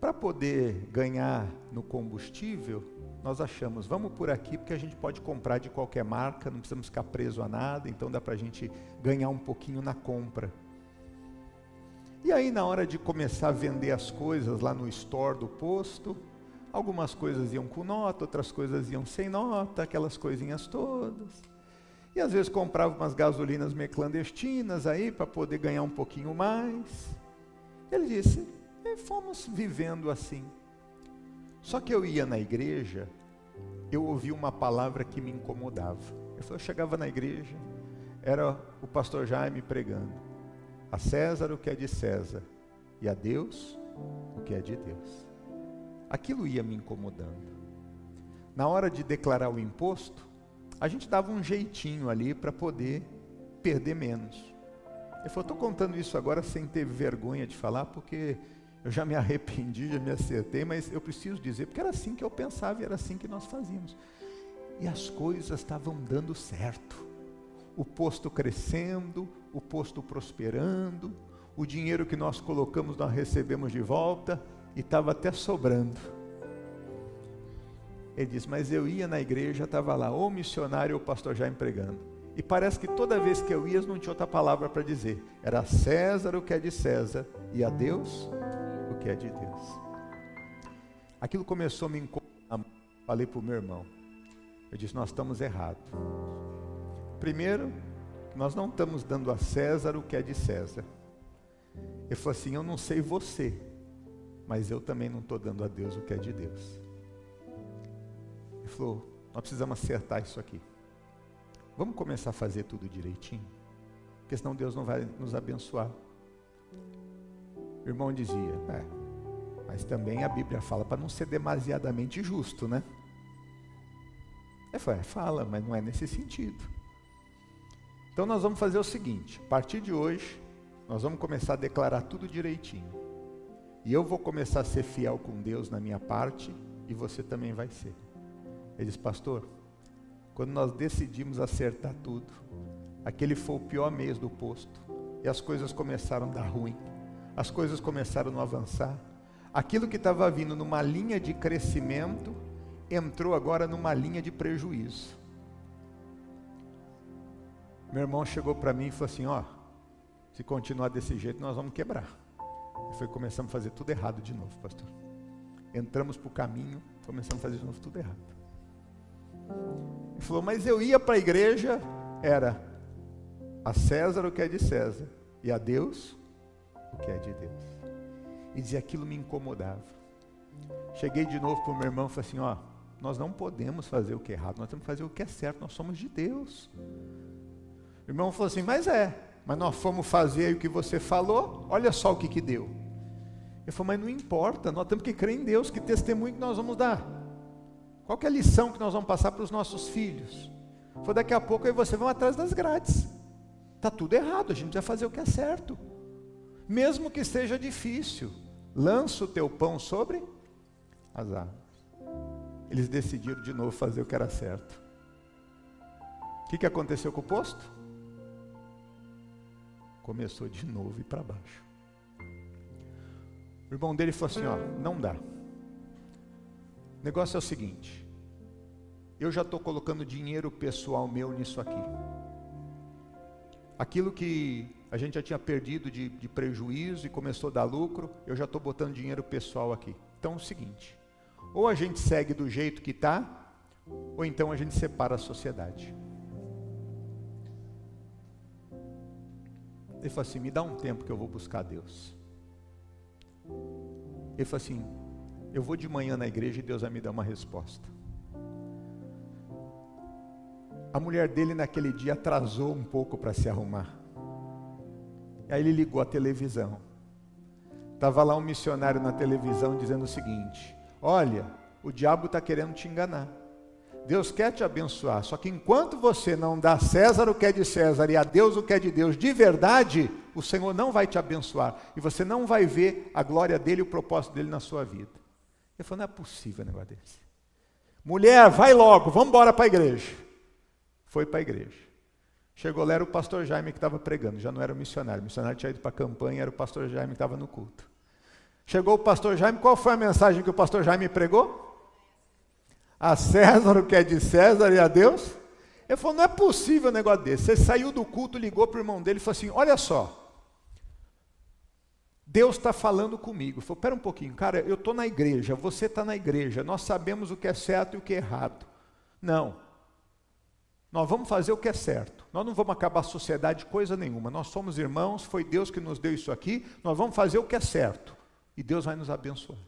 para poder ganhar no combustível, nós achamos, vamos por aqui porque a gente pode comprar de qualquer marca, não precisamos ficar preso a nada, então dá para a gente ganhar um pouquinho na compra. E aí na hora de começar a vender as coisas lá no store do posto, algumas coisas iam com nota, outras coisas iam sem nota, aquelas coisinhas todas. E às vezes comprava umas gasolinas meio clandestinas aí para poder ganhar um pouquinho mais. Ele disse, e fomos vivendo assim. Só que eu ia na igreja, eu ouvia uma palavra que me incomodava. Eu chegava na igreja, era o pastor Jaime pregando. A César o que é de César, e a Deus o que é de Deus. Aquilo ia me incomodando. Na hora de declarar o imposto, a gente dava um jeitinho ali para poder perder menos. Eu falei, estou contando isso agora sem ter vergonha de falar, porque eu já me arrependi, já me acertei, mas eu preciso dizer, porque era assim que eu pensava e era assim que nós fazíamos. E as coisas estavam dando certo. O posto crescendo, o posto prosperando, o dinheiro que nós colocamos nós recebemos de volta e estava até sobrando. Ele disse, mas eu ia na igreja, estava lá, ou missionário ou pastor já pregando. E parece que toda vez que eu ia, não tinha outra palavra para dizer. Era a César o que é de César e a Deus o que é de Deus. Aquilo começou a me incomodar. Falei para o meu irmão. Eu disse, nós estamos errados. Primeiro, nós não estamos dando a César o que é de César. Ele falou assim, eu não sei você, mas eu também não estou dando a Deus o que é de Deus. Ele falou, nós precisamos acertar isso aqui. Vamos começar a fazer tudo direitinho, porque senão Deus não vai nos abençoar. O irmão dizia, mas também a Bíblia fala para não ser demasiadamente justo, né? Ele falou, fala, mas não é nesse sentido. Então nós vamos fazer o seguinte, a partir de hoje, nós vamos começar a declarar tudo direitinho. E eu vou começar a ser fiel com Deus na minha parte, e você também vai ser. Ele disse, pastor, quando nós decidimos acertar tudo, aquele foi o pior mês do posto, e as coisas começaram a dar ruim, as coisas começaram a não avançar, aquilo que estava vindo numa linha de crescimento, entrou agora numa linha de prejuízo. Meu irmão chegou para mim e falou assim, se continuar desse jeito nós vamos quebrar. E começamos a fazer tudo errado de novo, pastor. Entramos para o caminho, começamos a fazer de novo tudo errado. Ele falou, mas eu ia para a igreja, era a César o que é de César, e a Deus o que é de Deus. E dizia, aquilo me incomodava. Cheguei de novo para o meu irmão e falei assim, nós não podemos fazer o que é errado, nós temos que fazer o que é certo, nós somos de Deus. O irmão falou assim, mas nós fomos fazer o que você falou, olha só o que deu. Ele falou, mas não importa, nós temos que crer em Deus, que testemunho que nós vamos dar. Qual que é a lição que nós vamos passar para os nossos filhos? Foi daqui a pouco aí você vai atrás das grades. Está tudo errado, a gente precisa fazer o que é certo. Mesmo que seja difícil, lança o teu pão sobre as águas. Eles decidiram de novo fazer o que era certo. O que aconteceu com o posto? Começou de novo a ir para baixo. O irmão dele falou assim, não dá. O negócio é o seguinte, eu já estou colocando dinheiro pessoal meu nisso aqui. Aquilo que a gente já tinha perdido de prejuízo e começou a dar lucro, eu já estou botando dinheiro pessoal aqui. Então é o seguinte, ou a gente segue do jeito que está, ou então a gente separa a sociedade. Ele falou assim, me dá um tempo que eu vou buscar Deus. Ele falou assim, eu vou de manhã na igreja e Deus vai me dar uma resposta. A mulher dele naquele dia atrasou um pouco para se arrumar. Aí ele ligou a televisão. Estava lá um missionário na televisão dizendo o seguinte: olha, o diabo está querendo te enganar. Deus quer te abençoar, só que enquanto você não dá a César o que é de César e a Deus o que é de Deus de verdade, o Senhor não vai te abençoar e você não vai ver a glória dele e o propósito dele na sua vida. Ele falou: não é possível um negócio desse. Mulher, vai logo, vamos embora para a igreja. Foi para a igreja. Chegou lá, era o pastor Jaime que estava pregando, já não era o missionário tinha ido para a campanha, era o pastor Jaime que estava no culto. Chegou o pastor Jaime, qual foi a mensagem que o pastor Jaime pregou? A César o que é de César e a Deus? Ele falou: não é possível um negócio desse. Você saiu do culto, ligou para o irmão dele e falou assim: olha só, Deus está falando comigo. Ele falou: espera um pouquinho, cara, eu estou na igreja, você está na igreja, nós sabemos o que é certo e o que é errado. Não, nós vamos fazer o que é certo, nós não vamos acabar a sociedade coisa nenhuma, nós somos irmãos, foi Deus que nos deu isso aqui, nós vamos fazer o que é certo, e Deus vai nos abençoar.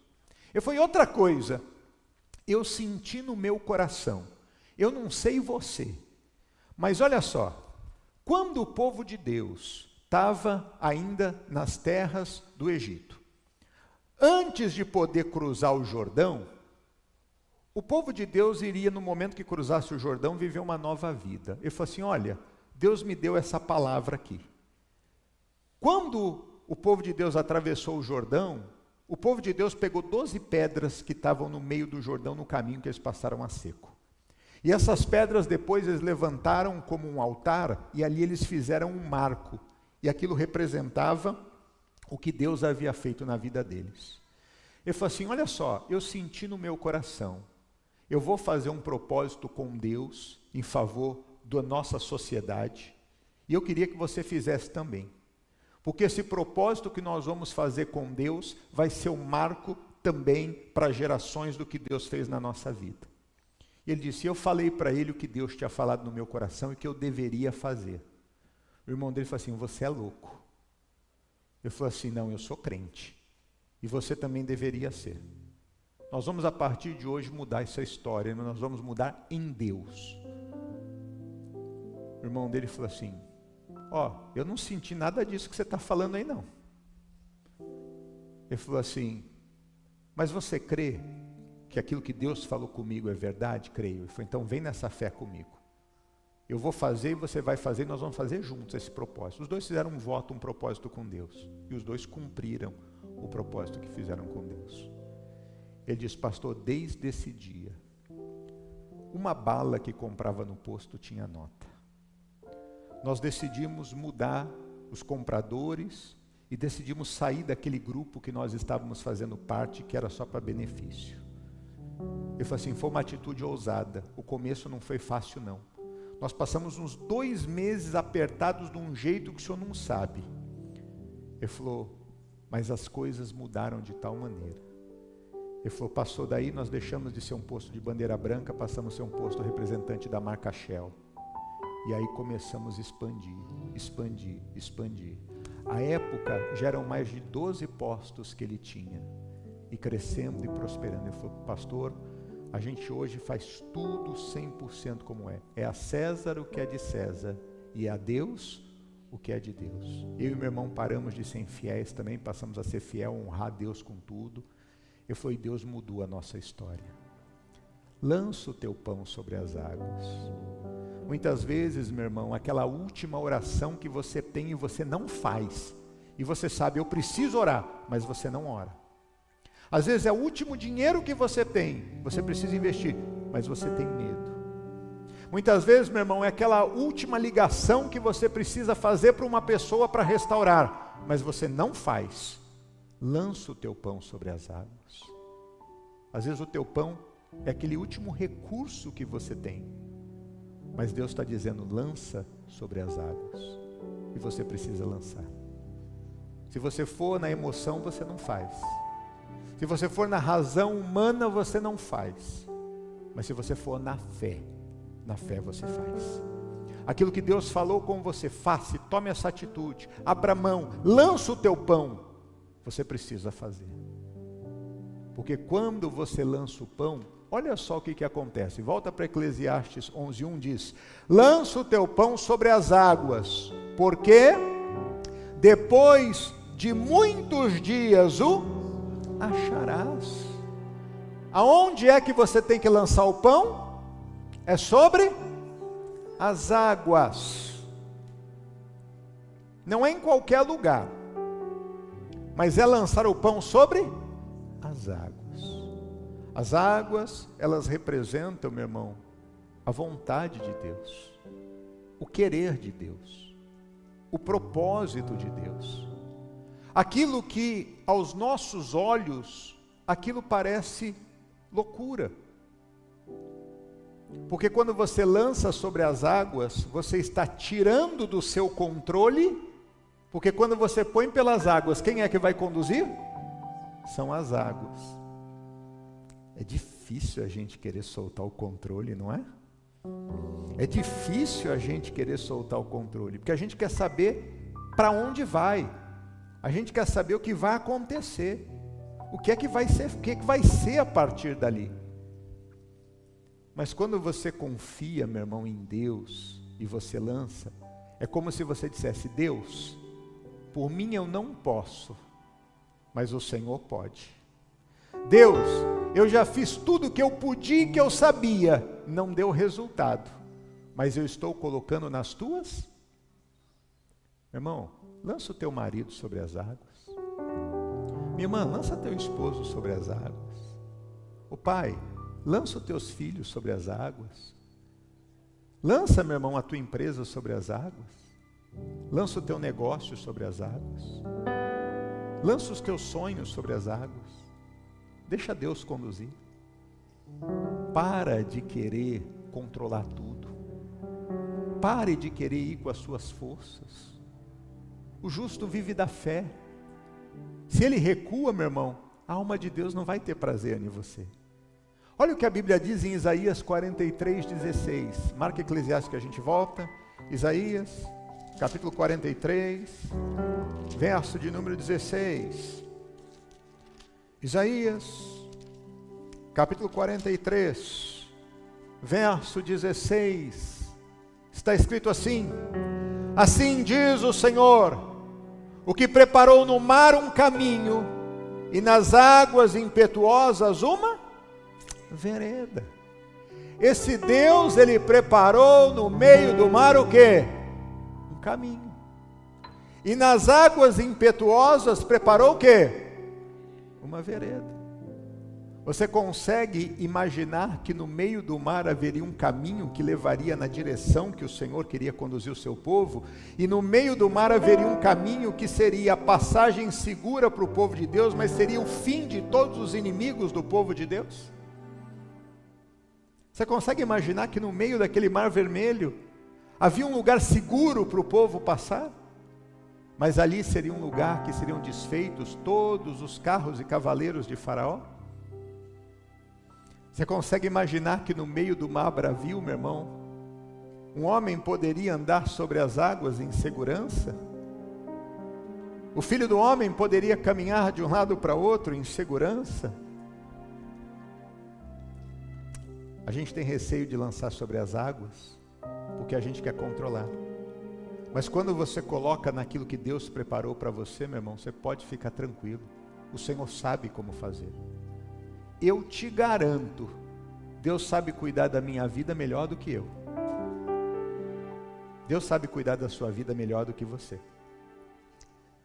Ele falou: e outra coisa, eu senti no meu coração, eu não sei você, mas olha só, quando o povo de Deus estava ainda nas terras do Egito, antes de poder cruzar o Jordão, o povo de Deus iria, no momento que cruzasse o Jordão, viver uma nova vida. Ele falou assim: olha, Deus me deu essa palavra aqui. Quando o povo de Deus atravessou o Jordão, o povo de Deus pegou 12 pedras que estavam no meio do Jordão, no caminho que eles passaram a seco. E essas pedras depois eles levantaram como um altar, e ali eles fizeram um marco. E aquilo representava o que Deus havia feito na vida deles. Ele falou assim: olha só, eu senti no meu coração, eu vou fazer um propósito com Deus em favor da nossa sociedade, e eu queria que você fizesse também. Porque esse propósito que nós vamos fazer com Deus vai ser um marco também para gerações do que Deus fez na nossa vida. E ele disse: eu falei para ele o que Deus tinha falado no meu coração e que eu deveria fazer. O irmão dele falou assim: você é louco. Eu falei assim: não, eu sou crente. E você também deveria ser. Nós vamos a partir de hoje mudar essa história, nós vamos mudar em Deus. O irmão dele falou assim: eu não senti nada disso que você está falando aí não. Ele falou assim: mas você crê que aquilo que Deus falou comigo é verdade? Creio. Ele falou: então vem nessa fé comigo. Eu vou fazer e você vai fazer, e nós vamos fazer juntos esse propósito. Os dois fizeram um voto, um propósito com Deus. E os dois cumpriram o propósito que fizeram com Deus. Ele disse: pastor, desde esse dia, uma bala que comprava no posto tinha nota. Nós decidimos mudar os compradores e decidimos sair daquele grupo que nós estávamos fazendo parte, que era só para benefício. Ele falou assim: foi uma atitude ousada, o começo não foi fácil não. Nós passamos uns 2 meses apertados de um jeito que o senhor não sabe. Ele falou: mas as coisas mudaram de tal maneira. Ele falou: passou daí, nós deixamos de ser um posto de bandeira branca, passamos a ser um posto representante da marca Shell. E aí começamos a expandir. À época, já eram mais de 12 postos que ele tinha. E crescendo e prosperando. Ele falou: pastor, a gente hoje faz tudo 100% como é. É a César o que é de César e a Deus o que é de Deus. Eu e meu irmão paramos de ser infiéis também, passamos a ser fiel, honrar Deus com tudo. Ele falou: e Deus mudou a nossa história. Lança o teu pão sobre as águas. Muitas vezes, meu irmão, aquela última oração que você tem e você não faz. E você sabe: eu preciso orar, mas você não ora. Às vezes é o último dinheiro que você tem, você precisa investir, mas você tem medo. Muitas vezes, meu irmão, é aquela última ligação que você precisa fazer para uma pessoa para restaurar, mas você não faz. Lança o teu pão sobre as águas. Às vezes o teu pão é aquele último recurso que você tem, mas Deus está dizendo: lança sobre as águas. E você precisa lançar. Se você for na emoção, você não faz. Se você for na razão humana, você não faz. Mas se você for na fé você faz. Aquilo que Deus falou com você, faça, tome essa atitude, abra mão, lança o teu pão. Você precisa fazer. Porque quando você lança o pão, olha só o que acontece. Volta para Eclesiastes 11:1, diz: lança o teu pão sobre as águas, porque depois de muitos dias o acharás. Aonde é que você tem que lançar o pão? É sobre as águas. Não é em qualquer lugar, mas é lançar o pão sobre as águas. As águas, elas representam, meu irmão, a vontade de Deus, o querer de Deus, o propósito de Deus. Aquilo que aos nossos olhos, aquilo parece loucura. Porque quando você lança sobre as águas, você está tirando do seu controle, porque quando você põe pelas águas, quem é que vai conduzir? São as águas. É difícil a gente querer soltar o controle, não é? É difícil a gente querer soltar o controle, porque a gente quer saber para onde vai. A gente quer saber o que vai acontecer. O que é que vai ser, o que é que vai ser a partir dali. Mas quando você confia, meu irmão, em Deus, e você lança, é como se você dissesse: Deus, por mim eu não posso, mas o Senhor pode. Deus, eu já fiz tudo que eu podia e que eu sabia, não deu resultado, mas eu estou colocando nas tuas. Meu irmão, lança o teu marido sobre as águas. Minha irmã, lança teu esposo sobre as águas. O pai, lança os teus filhos sobre as águas. Lança, meu irmão, a tua empresa sobre as águas. Lança o teu negócio sobre as águas. Lança os teus sonhos sobre as águas. Deixa Deus conduzir. Para de querer controlar tudo. Pare de querer ir com as suas forças. O justo vive da fé. Se ele recua, meu irmão, a alma de Deus não vai ter prazer em você. Olha o que a Bíblia diz em Isaías 43:16. Marca Eclesiastes que a gente volta. Isaías, capítulo 43, verso de número 16. Isaías, capítulo 43, verso 16. Está escrito assim: assim diz o Senhor, o que preparou no mar um caminho, e nas águas impetuosas uma vereda. Esse Deus, ele preparou no meio do mar o quê? Um caminho. E nas águas impetuosas preparou o quê? Uma vereda. Você consegue imaginar que no meio do mar haveria um caminho que levaria na direção que o Senhor queria conduzir o seu povo? E no meio do mar haveria um caminho que seria a passagem segura para o povo de Deus, mas seria o fim de todos os inimigos do povo de Deus? Você consegue imaginar que no meio daquele mar vermelho havia um lugar seguro para o povo passar? Mas ali seria um lugar que seriam desfeitos todos os carros e cavaleiros de Faraó? Você consegue imaginar que no meio do mar bravio, meu irmão, um homem poderia andar sobre as águas em segurança? O filho do homem poderia caminhar de um lado para outro em segurança? A gente tem receio de lançar sobre as águas, porque a gente quer controlar. Mas quando você coloca naquilo que Deus preparou para você, meu irmão, você pode ficar tranquilo. O Senhor sabe como fazer. Eu te garanto, Deus sabe cuidar da minha vida melhor do que eu. Deus sabe cuidar da sua vida melhor do que você.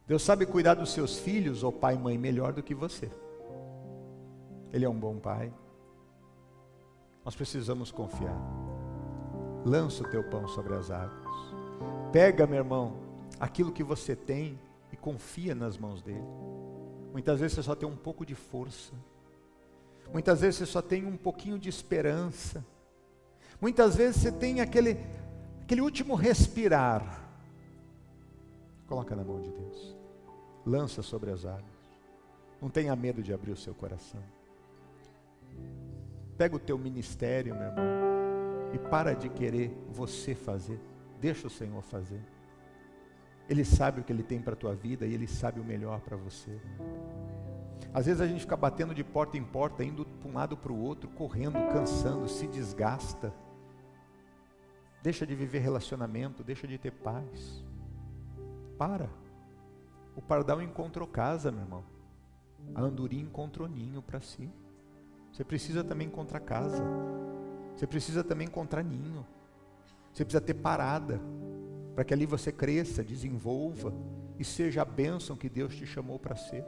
Deus sabe cuidar dos seus filhos, ou pai e mãe, melhor do que você. Ele é um bom pai. Nós precisamos confiar. Lança o teu pão sobre as águas. Pega, meu irmão, aquilo que você tem e confia nas mãos dele. Muitas vezes você só tem um pouco de força. Muitas vezes você só tem um pouquinho de esperança. Muitas vezes você tem aquele último respirar. Coloca na mão de Deus. Lança sobre as águas. Não tenha medo de abrir o seu coração. Pega o teu ministério, meu irmão, e para de querer você fazer. Deixa o Senhor fazer. Ele sabe o que Ele tem para a tua vida e Ele sabe o melhor para você. Às vezes a gente fica batendo de porta em porta, indo para um lado para o outro, correndo, cansando, se desgasta. Deixa de viver relacionamento, deixa de ter paz. Para. O pardal encontrou casa, meu irmão. A andorinha encontrou ninho para si. Você precisa também encontrar casa. Você precisa também encontrar ninho. Você precisa ter parada, para que ali você cresça, desenvolva e seja a bênção que Deus te chamou para ser.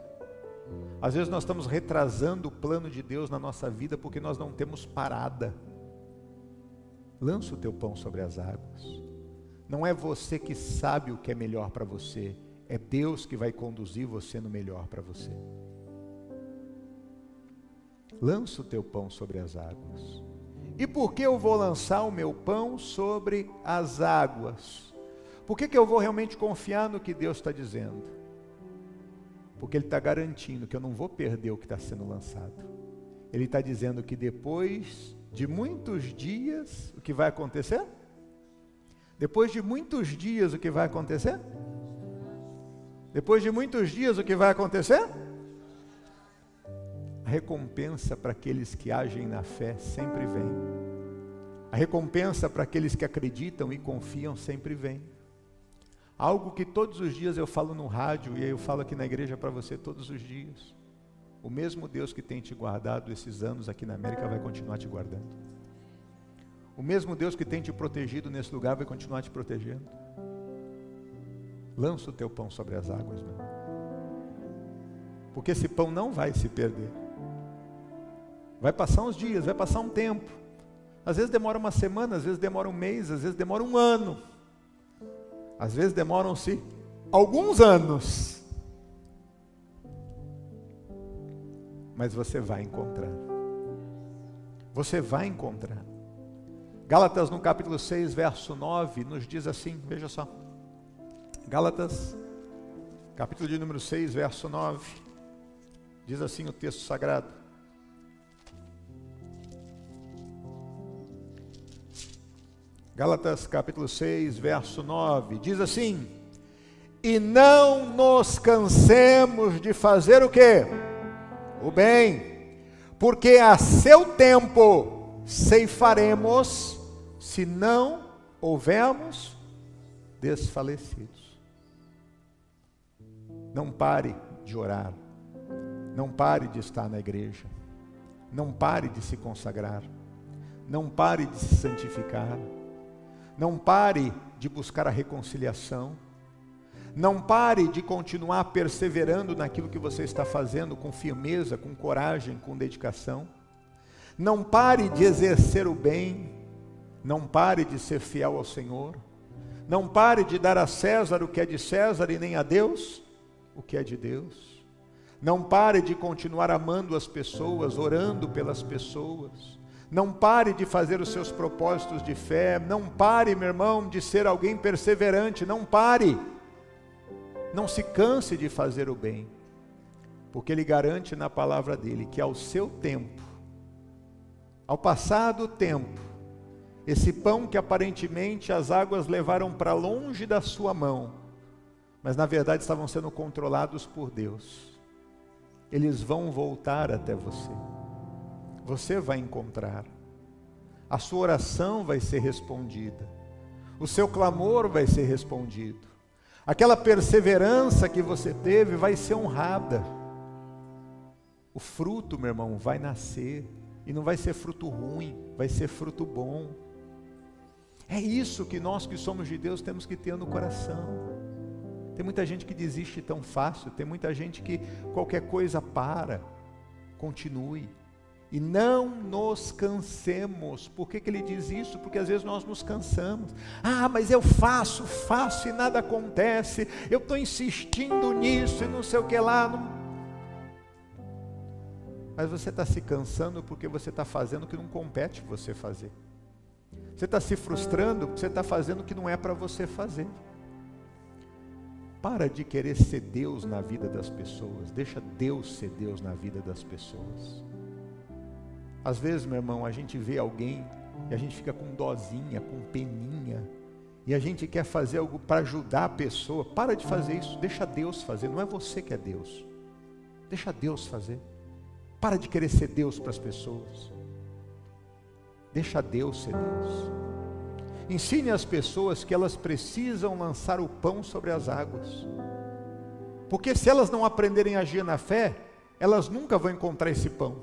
Às vezes nós estamos retrasando o plano de Deus na nossa vida porque nós não temos parada. Lança o teu pão sobre as águas. Não é você que sabe o que é melhor para você, é Deus que vai conduzir você no melhor para você. Lança o teu pão sobre as águas. E por que eu vou lançar o meu pão sobre as águas? Por que eu vou realmente confiar no que Deus está dizendo? Porque Ele está garantindo que eu não vou perder o que está sendo lançado. Ele está dizendo que depois de muitos dias, o que vai acontecer? Depois de muitos dias, o que vai acontecer? Depois de muitos dias, o que vai acontecer? A recompensa para aqueles que agem na fé sempre vem. A recompensa para aqueles que acreditam e confiam sempre vem. Algo que todos os dias eu falo no rádio e eu falo aqui na igreja para você todos os dias. O mesmo Deus que tem te guardado esses anos aqui na América vai continuar te guardando. O mesmo Deus que tem te protegido nesse lugar vai continuar te protegendo. Lança o teu pão sobre as águas, meu irmão. Porque esse pão não vai se perder. Vai passar uns dias, vai passar um tempo. Às vezes demora uma semana, às vezes demora um mês, às vezes demora um ano. Às vezes demoram-se alguns anos. Mas você vai encontrar. Você vai encontrar. Gálatas no capítulo 6, verso 9, nos diz assim, veja só. Gálatas, capítulo de número 6, verso 9. Diz assim o texto sagrado. Gálatas capítulo 6, verso 9, diz assim: e não nos cansemos de fazer o quê? O bem, porque a seu tempo ceifaremos, se não houvermos desfalecidos. Não pare de orar, não pare de estar na igreja, não pare de se consagrar, não pare de se santificar, não pare de buscar a reconciliação, não pare de continuar perseverando naquilo que você está fazendo com firmeza, com coragem, com dedicação. Não pare de exercer o bem, não pare de ser fiel ao Senhor, não pare de dar a César o que é de César e nem a Deus o que é de Deus. Não pare de continuar amando as pessoas, orando pelas pessoas. Não pare de fazer os seus propósitos de fé. Não pare, meu irmão, de ser alguém perseverante. Não pare. Não se canse de fazer o bem. Porque Ele garante na palavra dEle que ao seu tempo, ao passar do tempo, esse pão que aparentemente as águas levaram para longe da sua mão, mas na verdade estavam sendo controlados por Deus, eles vão voltar até você. Você vai encontrar. A sua oração vai ser respondida. O seu clamor vai ser respondido. Aquela perseverança que você teve vai ser honrada. O fruto, meu irmão, vai nascer. E não vai ser fruto ruim, vai ser fruto bom. É isso que nós que somos de Deus temos que ter no coração. Tem muita gente que desiste tão fácil. Tem muita gente que qualquer coisa para. Continue. E não nos cansemos. Por que Ele diz isso? Porque às vezes nós nos cansamos. Ah, mas eu faço e nada acontece. Eu estou insistindo nisso e não sei o que lá. Mas você está se cansando porque você está fazendo o que não compete você fazer. Você está se frustrando porque você está fazendo o que não é para você fazer. Para de querer ser Deus na vida das pessoas. Deixa Deus ser Deus na vida das pessoas. Às vezes, meu irmão, a gente vê alguém e a gente fica com dozinha, com peninha, e a gente quer fazer algo para ajudar a pessoa. Para de fazer isso, deixa Deus fazer, não é você que é Deus. Deixa Deus fazer. Para de querer ser Deus para as pessoas. Deixa Deus ser Deus. Ensine as pessoas que elas precisam lançar o pão sobre as águas. Porque se elas não aprenderem a agir na fé, elas nunca vão encontrar esse pão.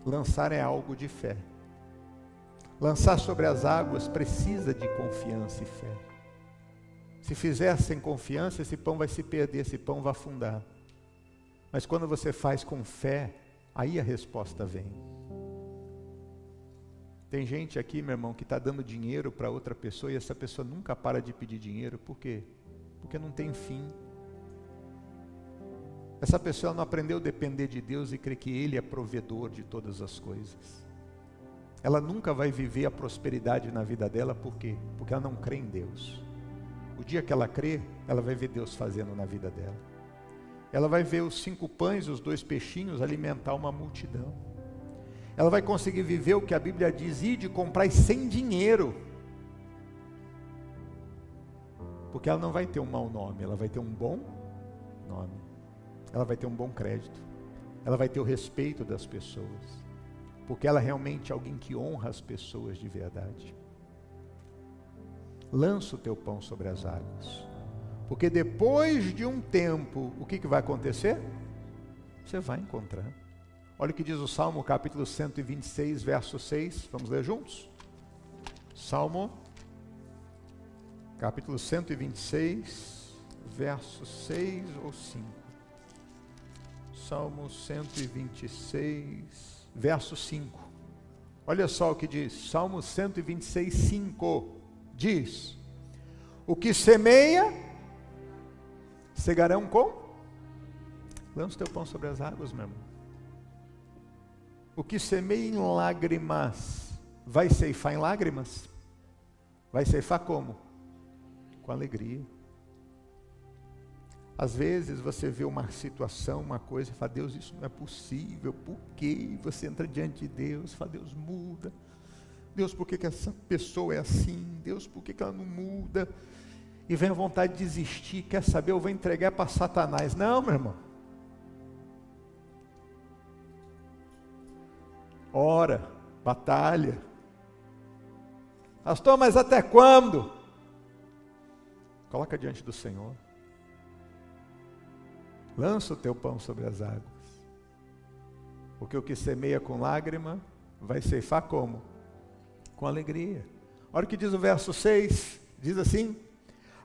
Lançar é algo de fé. Lançar sobre as águas precisa de confiança e fé. Se fizer sem confiança, esse pão vai se perder, esse pão vai afundar. Mas quando você faz com fé, aí a resposta vem. Tem gente aqui, meu irmão, que está dando dinheiro para outra pessoa e essa pessoa nunca para de pedir dinheiro. Por quê? Porque não tem fim. Essa pessoa não aprendeu a depender de Deus e crer que Ele é provedor de todas as coisas. Ela nunca vai viver a prosperidade na vida dela, por quê? Porque ela não crê em Deus. O dia que ela crê, ela vai ver Deus fazendo na vida dela. Ela vai ver os 5 pães e os 2 peixinhos alimentar uma multidão. Ela vai conseguir viver o que a Bíblia diz, ide comprar sem dinheiro. Porque ela não vai ter um mau nome, ela vai ter um bom nome. Ela vai ter um bom crédito. Ela vai ter o respeito das pessoas. Porque ela realmente é alguém que honra as pessoas de verdade. Lança o teu pão sobre as águas. Porque depois de um tempo, o que vai acontecer? Você vai encontrar. Olha o que diz o Salmo, capítulo 126, verso 6. Vamos ler juntos? Salmo, capítulo 126, verso 6 ou 5. Salmo 126, verso 5. Olha só o que diz. Salmo 126, 5. Diz: o que semeia, cegarão com? Lança o teu pão sobre as águas, meu irmão. O que semeia em lágrimas, vai ceifar em lágrimas? Vai ceifar como? Com alegria. Às vezes você vê uma situação, uma coisa, e fala, Deus, isso não é possível, por quê? Você entra diante de Deus, fala, Deus, muda. Deus, por que essa pessoa é assim? Deus, por que ela não muda? E vem a vontade de desistir, quer saber, eu vou entregar para Satanás. Não, meu irmão. Ora, batalha. Pastor, mas até quando? Coloca diante do Senhor. Lança o teu pão sobre as águas. Porque o que semeia com lágrima, vai ceifar como? Com alegria. Olha o que diz o verso 6, diz assim: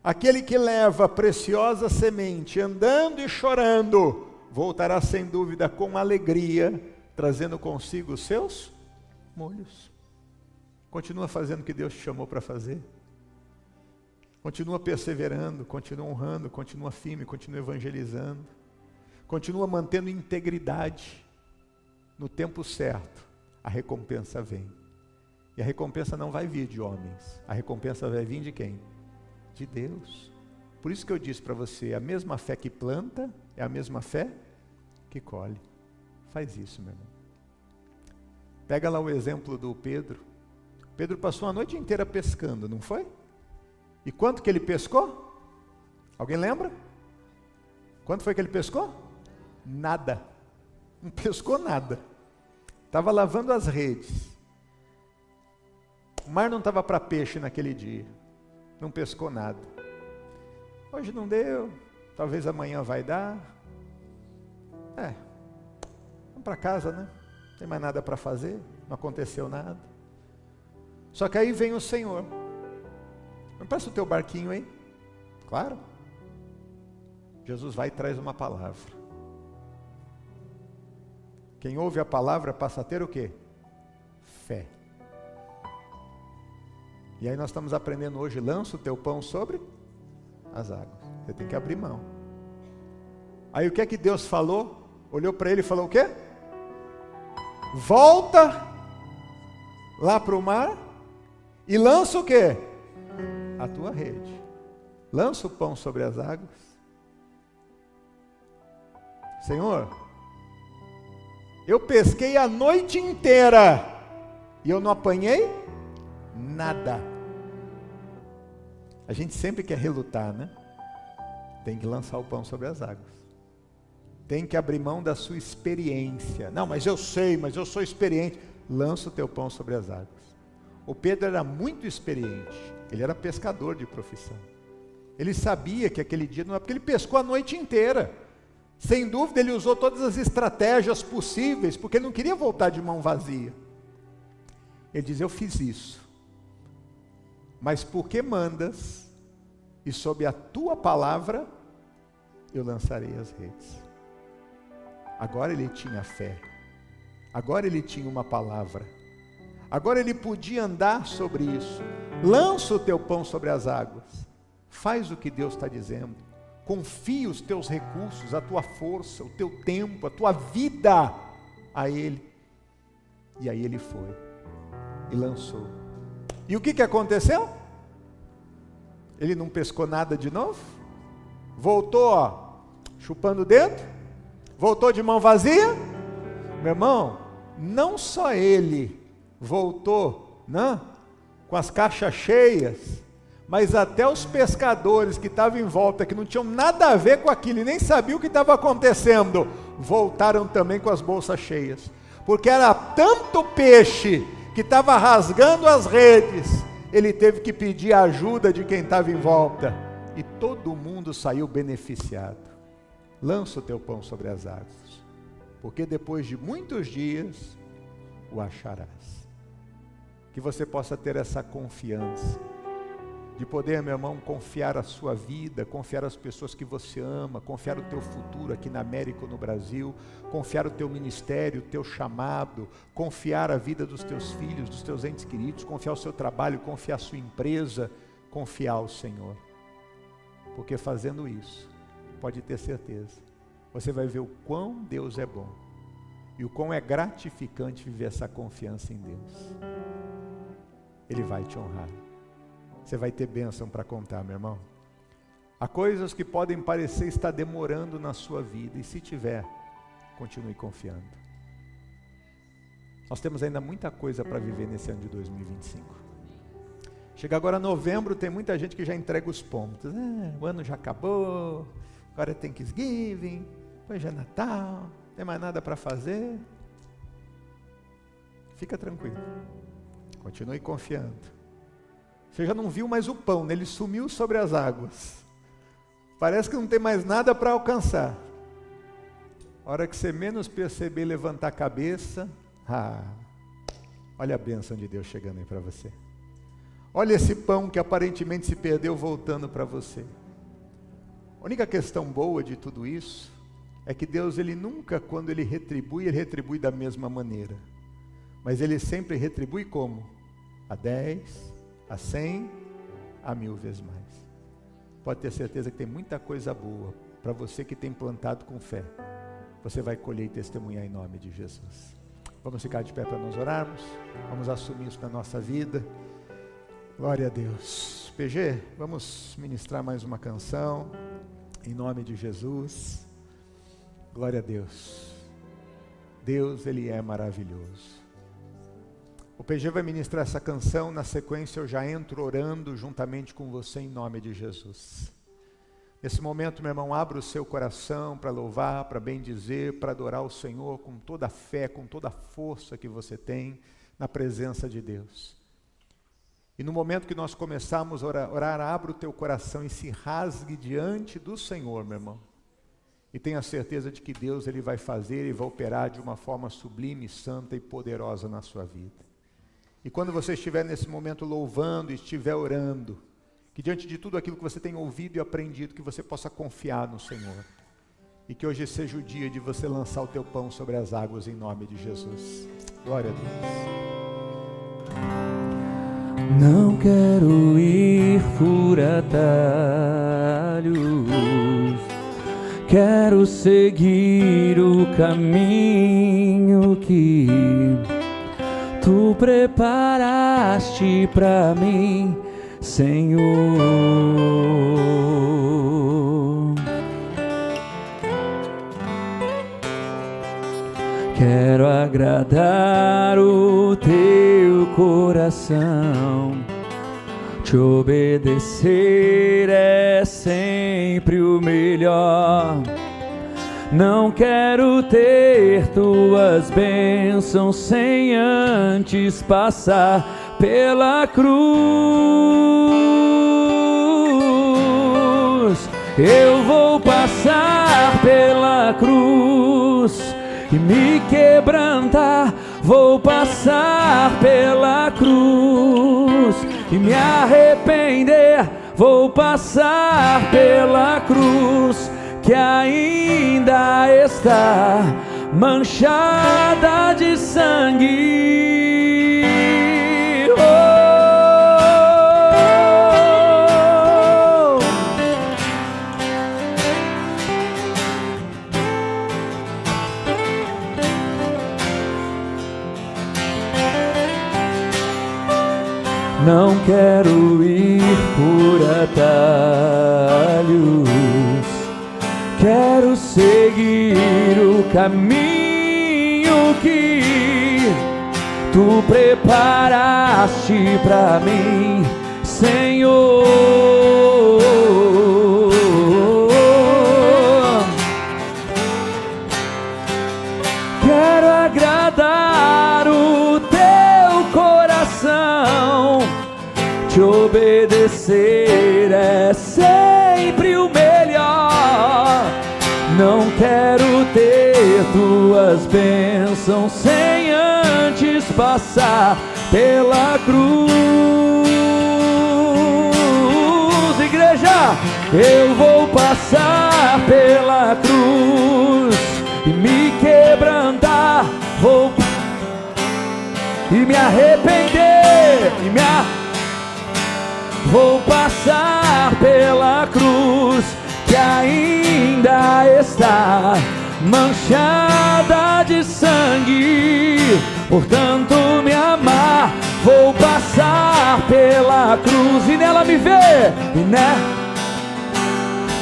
aquele que leva preciosa semente, andando e chorando, voltará sem dúvida com alegria, trazendo consigo os seus molhos. Continua fazendo o que Deus te chamou para fazer. Continua perseverando, continua honrando, continua firme, continua evangelizando. Continua mantendo integridade. No tempo certo, a recompensa vem. E a recompensa não vai vir de homens. A recompensa vai vir de quem? De Deus. Por isso que eu disse para você, a mesma fé que planta, é a mesma fé que colhe. Faz isso, meu irmão. Pega lá o exemplo do Pedro. Pedro passou a noite inteira pescando, não foi? E quanto que ele pescou? Alguém lembra? Quanto foi que ele pescou? Nada. Não pescou nada. Estava lavando as redes. O mar não estava para peixe naquele dia. Não pescou nada. Hoje não deu. Talvez amanhã vai dar. Vamos para casa, né? Não tem mais nada para fazer. Não aconteceu nada. Só que aí vem o Senhor. Empresta o teu barquinho aí. Claro. Jesus vai e traz uma palavra. Quem ouve a palavra passa a ter o quê? Fé. E aí nós estamos aprendendo hoje, lança o teu pão sobre as águas. Você tem que abrir mão. Aí o que é que Deus falou? Olhou para ele e falou o quê? Volta lá para o mar e lança o quê? A tua rede. Lança o pão sobre as águas. Senhor, eu pesquei a noite inteira e eu não apanhei nada. A gente sempre quer relutar, né? Tem que lançar o pão sobre as águas. Tem que abrir mão da sua experiência. Não, mas eu sei, mas eu sou experiente. Lança o teu pão sobre as águas. O Pedro era muito experiente. Ele era pescador de profissão. Ele sabia que aquele dia não é, porque ele pescou a noite inteira. Sem dúvida, ele usou todas as estratégias possíveis, porque não queria voltar de mão vazia. Ele diz: eu fiz isso, mas porque mandas, e sob a tua palavra, eu lançarei as redes. Agora ele tinha fé, agora ele tinha uma palavra, agora ele podia andar sobre isso. Lança o teu pão sobre as águas, faz o que Deus está dizendo, confia os teus recursos, a tua força, o teu tempo, a tua vida a Ele. E aí ele foi e lançou. E o que aconteceu? Ele não pescou nada de novo? Voltou, ó, chupando o dedo? Voltou de mão vazia? Meu irmão, não só ele voltou, né, com as caixas cheias, mas até os pescadores que estavam em volta, que não tinham nada a ver com aquilo e nem sabiam o que estava acontecendo, voltaram também com as bolsas cheias, porque era tanto peixe que estava rasgando as redes, ele teve que pedir a ajuda de quem estava em volta, e todo mundo saiu beneficiado. Lança o teu pão sobre as águas, porque depois de muitos dias o acharás. Que você possa ter essa confiança, de poder, meu irmão, confiar a sua vida, confiar as pessoas que você ama, confiar o teu futuro aqui na América ou no Brasil, confiar o teu ministério, o teu chamado, confiar a vida dos teus filhos, dos teus entes queridos, confiar o seu trabalho, confiar a sua empresa, confiar ao Senhor. Porque fazendo isso, pode ter certeza, você vai ver o quão Deus é bom e o quão é gratificante viver essa confiança em Deus. Ele vai te honrar. Você vai ter bênção para contar, meu irmão. Há coisas que podem parecer estar demorando na sua vida, e se tiver, continue confiando. Nós temos ainda muita coisa para viver nesse ano de 2025. Chega agora novembro, tem muita gente que já entrega os pontos. O ano já acabou, agora é Thanksgiving, depois já é Natal, não tem mais nada para fazer. Fica tranquilo, continue confiando. Você já não viu mais o pão, né? Ele sumiu sobre as águas. Parece que não tem mais nada para alcançar. A hora que você menos perceber, levantar a cabeça, olha a bênção de Deus chegando aí para você. Olha esse pão que aparentemente se perdeu voltando para você. A única questão boa de tudo isso é que Deus, ele nunca, quando ele retribui da mesma maneira. Mas ele sempre retribui como? A 10, a 100, a 1000 vezes mais. Pode ter certeza que tem muita coisa boa para você que tem plantado com fé. Você vai colher e testemunhar em nome de Jesus. Vamos ficar de pé para nós orarmos? Vamos assumir isso na nossa vida. Glória a Deus. PG, vamos ministrar mais uma canção em nome de Jesus. Glória a Deus. Deus, ele é maravilhoso. O PG vai ministrar essa canção, na sequência eu já entro orando juntamente com você em nome de Jesus. Nesse momento, meu irmão, abra o seu coração para louvar, para bendizer, para adorar o Senhor com toda a fé, com toda a força que você tem na presença de Deus. E no momento que nós começarmos a orar, abra o teu coração e se rasgue diante do Senhor, meu irmão. E tenha certeza de que Deus, ele vai fazer e vai operar de uma forma sublime, santa e poderosa na sua vida. E quando você estiver nesse momento louvando e estiver orando, que diante de tudo aquilo que você tem ouvido e aprendido, que você possa confiar no Senhor. E que hoje seja o dia de você lançar o teu pão sobre as águas em nome de Jesus. Glória a Deus. Não quero ir por atalhos, quero seguir o caminho que Tu preparaste para mim, Senhor. Quero agradar o Teu coração, te obedecer é sempre o melhor. Não quero ter Tuas bênçãos sem antes passar pela cruz. eu vou passar pela cruz e me quebrantar. Vou passar pela cruz e me arrepender. Vou passar pela cruz que ainda está manchada de sangue. Oh! Não quero ir por atalhos, quero seguir o caminho que tu preparaste para mim, Senhor. Quero agradar o teu coração, te obedecer é sempre o melhor. Não quero ter tuas bênçãos sem antes passar pela cruz. Igreja, eu vou passar pela cruz e me quebrantar, vou e me arrepender vou passar pela cruz que ainda está manchada de sangue. Portanto, me amar, vou passar pela cruz e nela me ver,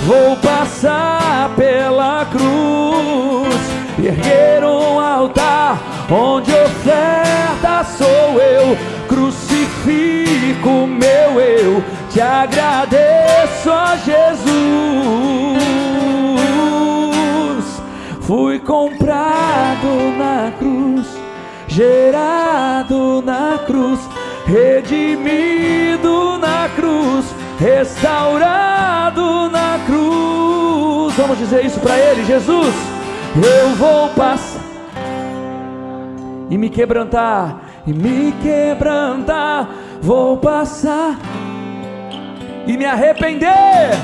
vou passar pela cruz e erguer um altar onde oferta sou eu. Crucifico meu eu, te agradeço, ó Jesus. Fui comprado na cruz, gerado na cruz, redimido na cruz, restaurado na cruz. Vamos dizer isso para ele: Jesus, eu vou passar e me quebrantar, vou passar e me arrepender.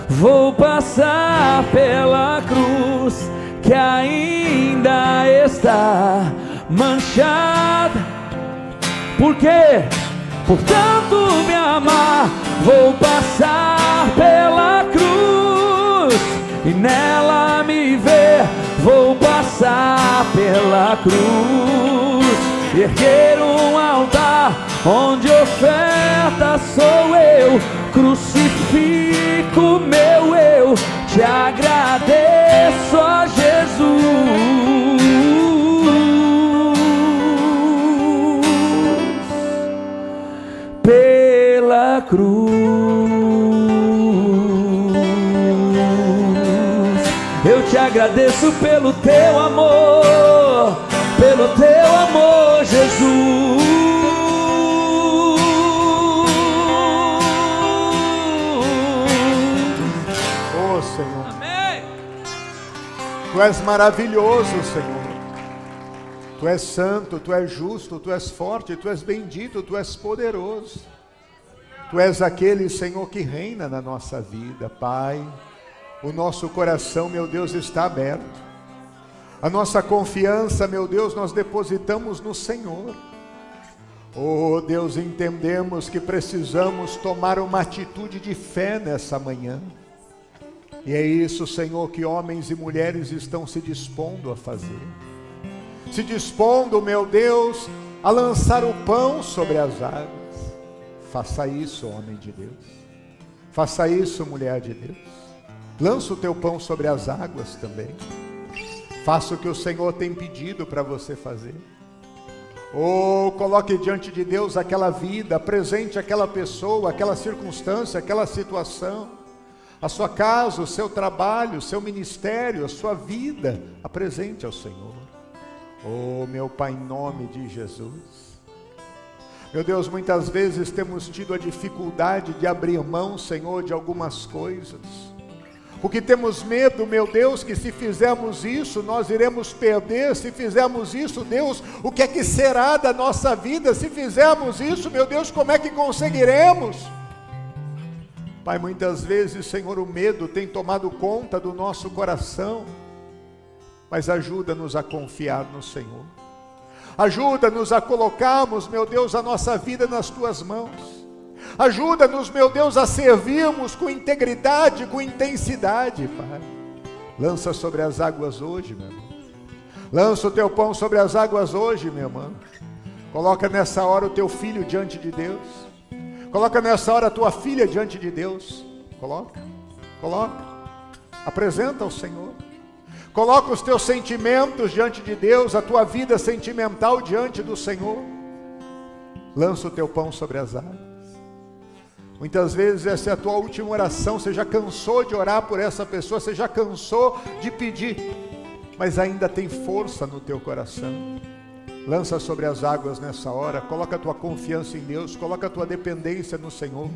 Vou passar pela cruz que ainda está manchada. Por quê? Por tanto me amar, vou passar pela cruz e nela me ver. Vou passar pela cruz, erguer um altar onde oferta sou eu. Crucifico meu eu, te agradeço, ó Jesus. Pela cruz eu te agradeço pelo teu amor, Jesus. Oh, Senhor. Amém. Tu és maravilhoso, Senhor. Tu és santo, tu és justo, tu és forte, tu és bendito, tu és poderoso. Tu és aquele, Senhor, que reina na nossa vida, Pai. O nosso coração, meu Deus, está aberto. A nossa confiança, meu Deus, nós depositamos no Senhor. Oh, Deus, entendemos que precisamos tomar uma atitude de fé nessa manhã. E é isso, Senhor, que homens e mulheres estão se dispondo a fazer. Se dispondo, meu Deus, a lançar o pão sobre as águas. Faça isso, homem de Deus. Faça isso, mulher de Deus. Lança o teu pão sobre as águas também. Faça o que o Senhor tem pedido para você fazer. Ou coloque diante de Deus aquela vida, apresente aquela pessoa, aquela circunstância, aquela situação, a sua casa, o seu trabalho, o seu ministério, a sua vida, apresente ao Senhor. Oh, meu Pai, em nome de Jesus. Meu Deus, muitas vezes temos tido a dificuldade de abrir mão, Senhor, de algumas coisas. Porque temos medo, meu Deus, que se fizermos isso, nós iremos perder. Se fizermos isso, Deus, o que é que será da nossa vida? Se fizermos isso, meu Deus, como é que conseguiremos? Pai, muitas vezes, Senhor, o medo tem tomado conta do nosso coração. Mas ajuda-nos a confiar no Senhor. Ajuda-nos a colocarmos, meu Deus, a nossa vida nas Tuas mãos. Ajuda-nos, meu Deus, a servirmos com integridade, com intensidade, Pai. Lança sobre as águas hoje, meu irmão. Lança o Teu pão sobre as águas hoje, meu irmão. Coloca nessa hora o Teu filho diante de Deus. Coloca nessa hora a Tua filha diante de Deus. Coloca. Apresenta ao Senhor. Coloca os teus sentimentos diante de Deus, a tua vida sentimental diante do Senhor. Lança o teu pão sobre as águas. Muitas vezes essa é a tua última oração. Você já cansou de orar por essa pessoa, você já cansou de pedir, mas ainda tem força no teu coração. Lança sobre as águas nessa hora. Coloca a tua confiança em Deus, coloca a tua dependência no Senhor.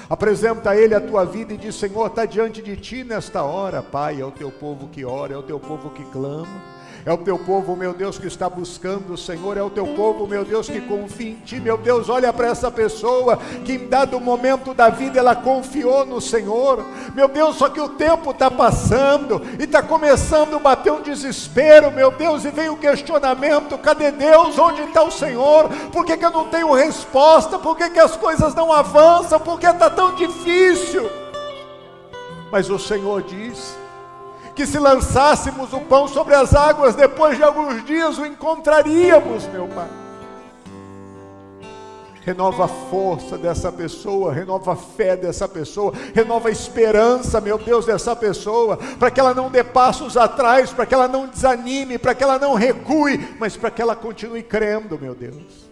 Apresenta a Ele a tua vida e diz: Senhor, está diante de Ti nesta hora. Pai, é o Teu povo que ora, é o Teu povo que clama. É o Teu povo, meu Deus, que está buscando o Senhor. É o Teu povo, meu Deus, que confia em Ti. Meu Deus, olha para essa pessoa que em dado momento da vida ela confiou no Senhor. Meu Deus, só que o tempo está passando e está começando a bater um desespero, meu Deus, e vem o questionamento: cadê Deus? Onde está o Senhor? Por que eu não tenho resposta? Por que as coisas não avançam? Por que está tão difícil? Mas o Senhor diz que se lançássemos o pão sobre as águas, depois de alguns dias o encontraríamos, meu Pai. Renova a força dessa pessoa, renova a fé dessa pessoa, renova a esperança, meu Deus, dessa pessoa, para que ela não dê passos atrás, para que ela não desanime, para que ela não recue, mas para que ela continue crendo, meu Deus.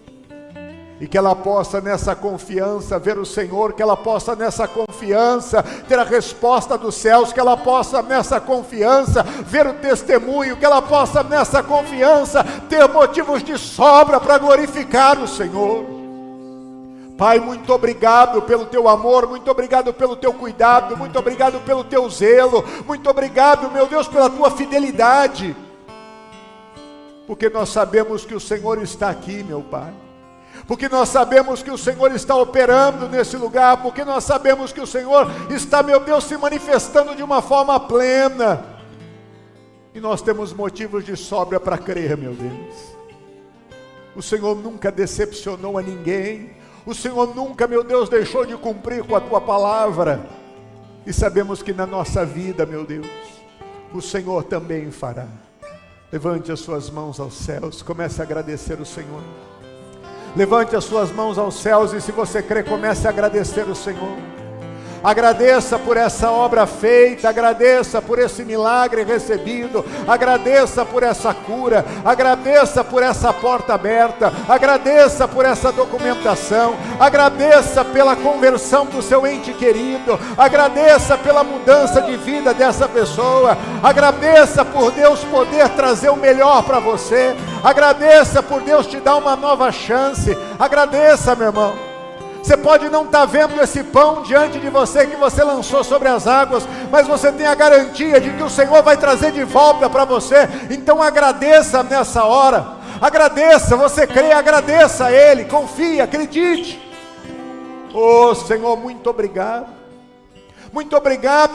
E que ela possa nessa confiança ver o Senhor, que ela possa nessa confiança ter a resposta dos céus, que ela possa nessa confiança ver o testemunho, que ela possa nessa confiança ter motivos de sobra para glorificar o Senhor. Pai, muito obrigado pelo Teu amor, muito obrigado pelo Teu cuidado, muito obrigado pelo Teu zelo, muito obrigado, meu Deus, pela Tua fidelidade, porque nós sabemos que o Senhor está aqui, meu Pai. Porque nós sabemos que o Senhor está operando nesse lugar, porque nós sabemos que o Senhor está, meu Deus, se manifestando de uma forma plena, e nós temos motivos de sobra para crer, meu Deus. O Senhor nunca decepcionou a ninguém, o Senhor nunca, meu Deus, deixou de cumprir com a Tua palavra, e sabemos que na nossa vida, meu Deus, o Senhor também fará. Levante as suas mãos aos céus, comece a agradecer o Senhor. Levante as suas mãos aos céus e, se você crê, comece a agradecer o Senhor. Agradeça por essa obra feita, agradeça por esse milagre recebido, agradeça por essa cura, agradeça por essa porta aberta, agradeça por essa documentação, agradeça pela conversão do seu ente querido, agradeça pela mudança de vida dessa pessoa, agradeça por Deus poder trazer o melhor para você, agradeça por Deus te dar uma nova chance, agradeça, meu irmão. Você pode não estar vendo esse pão diante de você que você lançou sobre as águas, mas você tem a garantia de que o Senhor vai trazer de volta para você. Então agradeça nessa hora, agradeça, você crê, agradeça a Ele, confie, acredite. Oh Senhor, muito obrigado,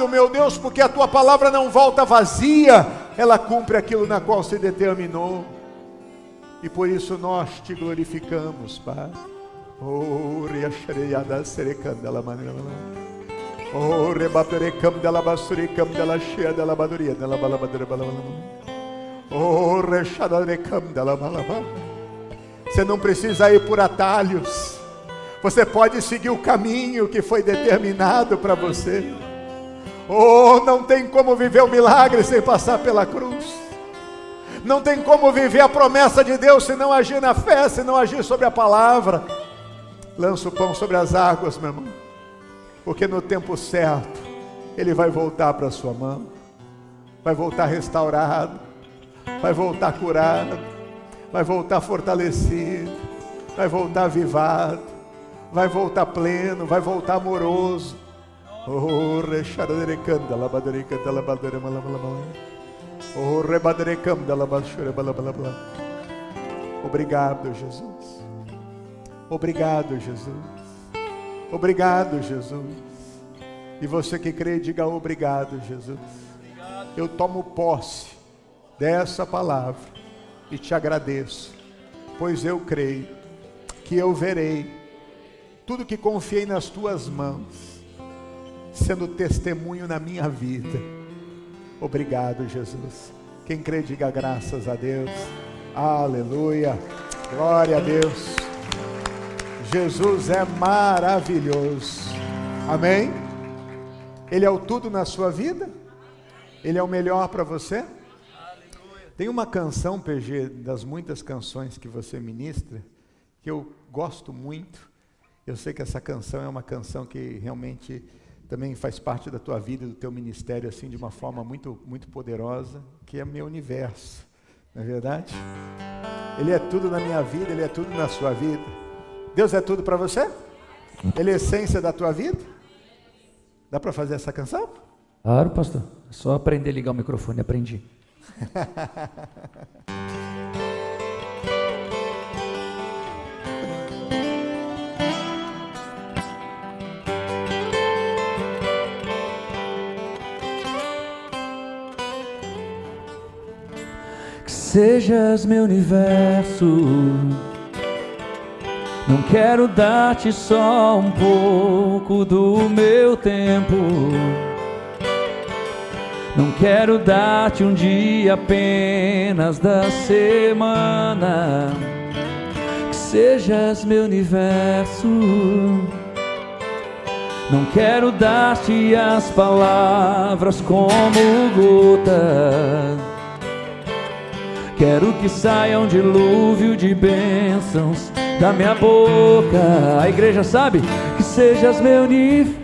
meu Deus, porque a Tua palavra não volta vazia, ela cumpre aquilo na qual se determinou, e por isso nós Te glorificamos, Pai. Oh, riachereada serecanda la manela. Oh, rebaterecam dela basuricam dela cheia dela baduria dela balabadura balabala. Oh, rechaderecam dela balabala. Você não precisa ir por atalhos. Você pode seguir o caminho que foi determinado para você. Oh, não tem como viver o milagre sem passar pela cruz. Não tem como viver a promessa de Deus se não agir na fé, se não agir sobre a palavra. Lança o pão sobre as águas, meu irmão, porque no tempo certo ele vai voltar para a sua mão, vai voltar restaurado, vai voltar curado, vai voltar fortalecido. vai voltar avivado, vai voltar pleno, vai voltar amoroso. Oh, rexaderecanda, labaderecanda, labaderemalabala. Oh, rebaderecanda, labashurabalabala. Obrigado, Jesus. Obrigado, Jesus. Obrigado, Jesus. E você que crê, diga obrigado, Jesus. Eu tomo posse dessa palavra e te agradeço, pois eu creio que eu verei tudo que confiei nas tuas mãos sendo testemunho na minha vida. Obrigado, Jesus. Quem crê, diga graças a Deus. Aleluia. Glória a Deus. Jesus é maravilhoso. Amém? Ele é o tudo na sua vida? Ele é o melhor para você? Tem uma canção, PG, das muitas canções que você ministra, que eu gosto muito. Eu sei que essa canção é uma canção que realmente também faz parte da tua vida, do teu ministério, assim, de uma forma muito, muito poderosa, que é Meu Universo. Não é verdade? Ele é tudo na minha vida, Ele é tudo na sua vida. Deus é tudo para você? Ele é a essência da tua vida? Dá para fazer essa canção? Claro, pastor. É só aprender a ligar o microfone, aprendi. Que sejas meu universo. Não quero dar-te só um pouco do meu tempo. Não quero dar-te um dia apenas da semana. Que sejas meu universo. Não quero dar-te as palavras como gota. Quero que saia um dilúvio de bênçãos da minha boca. A igreja sabe? Que sejas meu universo.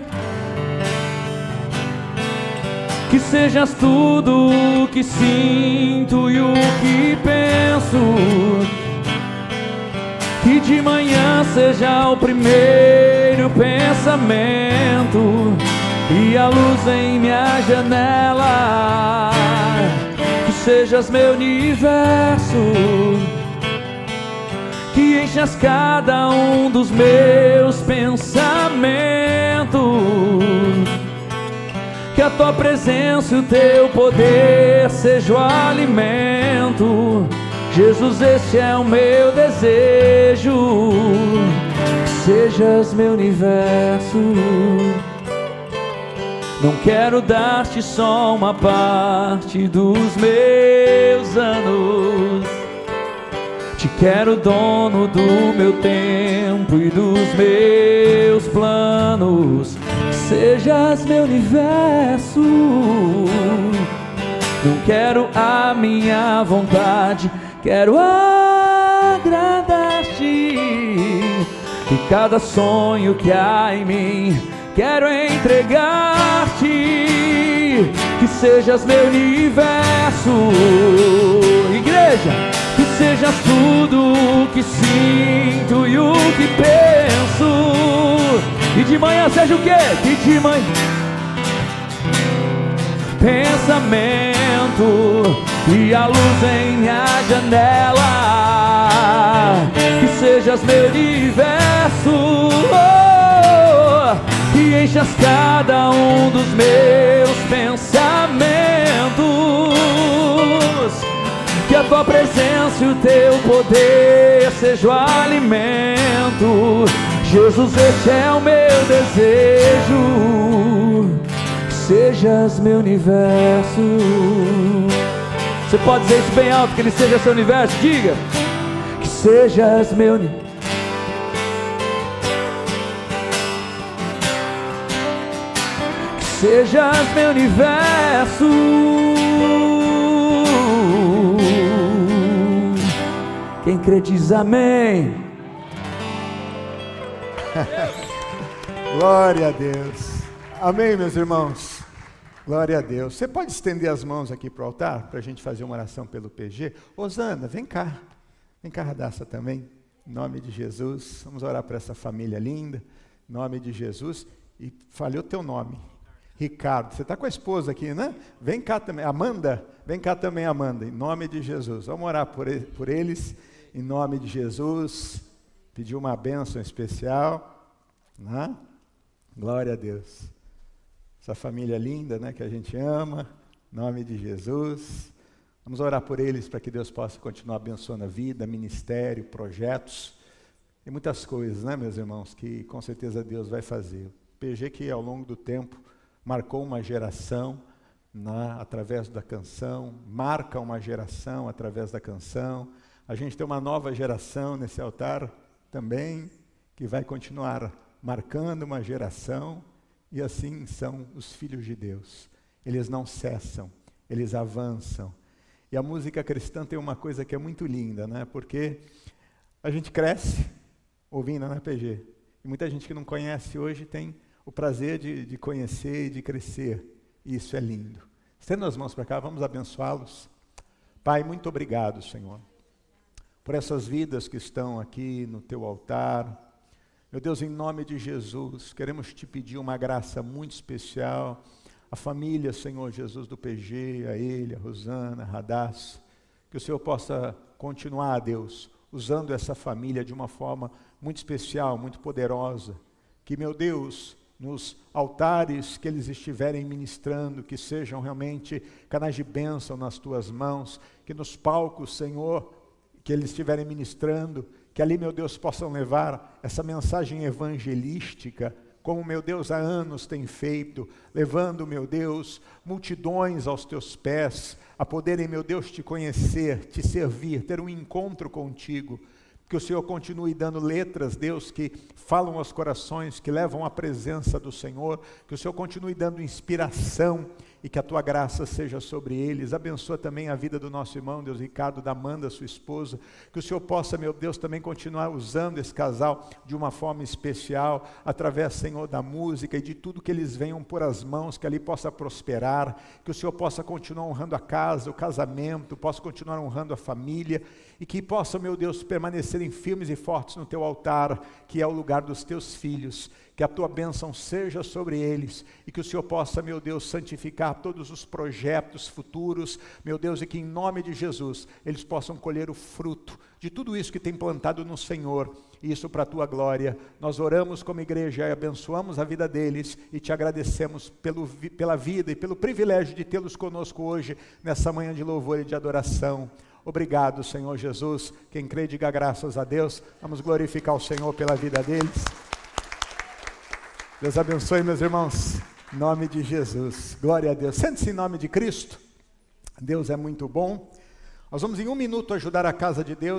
Que sejas tudo o que sinto e o que penso. Que de manhã seja o primeiro pensamento e a luz em minha janela. Que sejas meu universo. Que enchas cada um dos meus pensamentos. Que a tua presença e o teu poder seja o alimento. Jesus, este é o meu desejo. Que sejas meu universo. Não quero dar-te só uma parte dos meus anos. Te quero dono do meu tempo e dos meus planos. Que sejas meu universo. Não quero a minha vontade, quero agradar-te. E cada sonho que há em mim, quero entregar-te. Que sejas meu universo. Igreja, que sejas tudo o que sinto e o que penso. E de manhã seja o quê? Que de manhã pensamento e a luz em minha janela. Que sejas meu universo. Que enchas cada um dos meus pensamentos. Que a tua presença e o teu poder seja o alimento. Jesus, este é o meu desejo. Que sejas meu universo. Você pode dizer isso bem alto, que ele seja seu universo? Diga. Que sejas meu universo. Que sejas meu universo. Quem crê diz amém. Glória a Deus. Amém, meus irmãos. Glória a Deus. Você pode estender as mãos aqui para o altar, para a gente fazer uma oração pelo PG? Osana, vem cá. Vem cá, Radassa, também. Em nome de Jesus, vamos orar para essa família linda. Em nome de Jesus. E falhou teu nome. Ricardo, você está com a esposa aqui, né? Vem cá também. Amanda, vem cá também, Amanda. Em nome de Jesus. Vamos orar por eles. Em nome de Jesus. Pedir uma bênção especial. Né? Glória a Deus. Essa família linda, né, que a gente ama. Em nome de Jesus. Vamos orar por eles para que Deus possa continuar abençoando a vida, ministério, projetos e muitas coisas, né, meus irmãos, que com certeza Deus vai fazer. O PG que ao longo do tempo marcou uma geração através da canção, marca uma geração através da canção. A gente tem uma nova geração nesse altar também, que vai continuar marcando uma geração, e assim são os filhos de Deus. Eles não cessam, eles avançam. E a música cristã tem uma coisa que é muito linda, né? Porque a gente cresce ouvindo, né, PG? E muita gente que não conhece hoje tem o prazer de conhecer e de crescer. E isso é lindo. Estenda as mãos para cá, vamos abençoá-los. Pai, muito obrigado, Senhor, por essas vidas que estão aqui no teu altar. Meu Deus, em nome de Jesus, queremos te pedir uma graça muito especial. A família, Senhor Jesus, do PG, a ele, a Rosana, a Radassa, que o Senhor possa continuar, Deus, usando essa família de uma forma muito especial, muito poderosa. Que, meu Deus, nos altares que eles estiverem ministrando, que sejam realmente canais de bênção nas tuas mãos, que nos palcos, Senhor, que eles estiverem ministrando, que ali, meu Deus, possam levar essa mensagem evangelística, como, meu Deus, há anos tem feito, levando, meu Deus, multidões aos teus pés, a poderem, meu Deus, te conhecer, te servir, ter um encontro contigo. Que o Senhor continue dando letras, Deus, que falam aos corações, que levam à presença do Senhor. Que o Senhor continue dando inspiração e que a tua graça seja sobre eles. Abençoa também a vida do nosso irmão, Deus, Ricardo, da Amanda, sua esposa. Que o Senhor possa, meu Deus, também continuar usando esse casal de uma forma especial, através, Senhor, da música e de tudo que eles venham por as mãos, que ali possa prosperar. Que o Senhor possa continuar honrando a casa, o casamento, possa continuar honrando a família e que possa, meu Deus, permanecerem firmes e fortes no teu altar, que é o lugar dos teus filhos. Que a tua bênção seja sobre eles e que o Senhor possa, meu Deus, santificar todos os projetos futuros, meu Deus, e que em nome de Jesus eles possam colher o fruto de tudo isso que tem plantado no Senhor, e isso para a tua glória. Nós oramos como igreja e abençoamos a vida deles e te agradecemos pela vida e pelo privilégio de tê-los conosco hoje, nessa manhã de louvor e de adoração. Obrigado, Senhor Jesus. Quem crê, diga graças a Deus. Vamos glorificar o Senhor pela vida deles. Deus abençoe, meus irmãos, em nome de Jesus. Glória a Deus. Sente-se em nome de Cristo. Deus é muito bom. Nós vamos em um minuto ajudar a casa de Deus.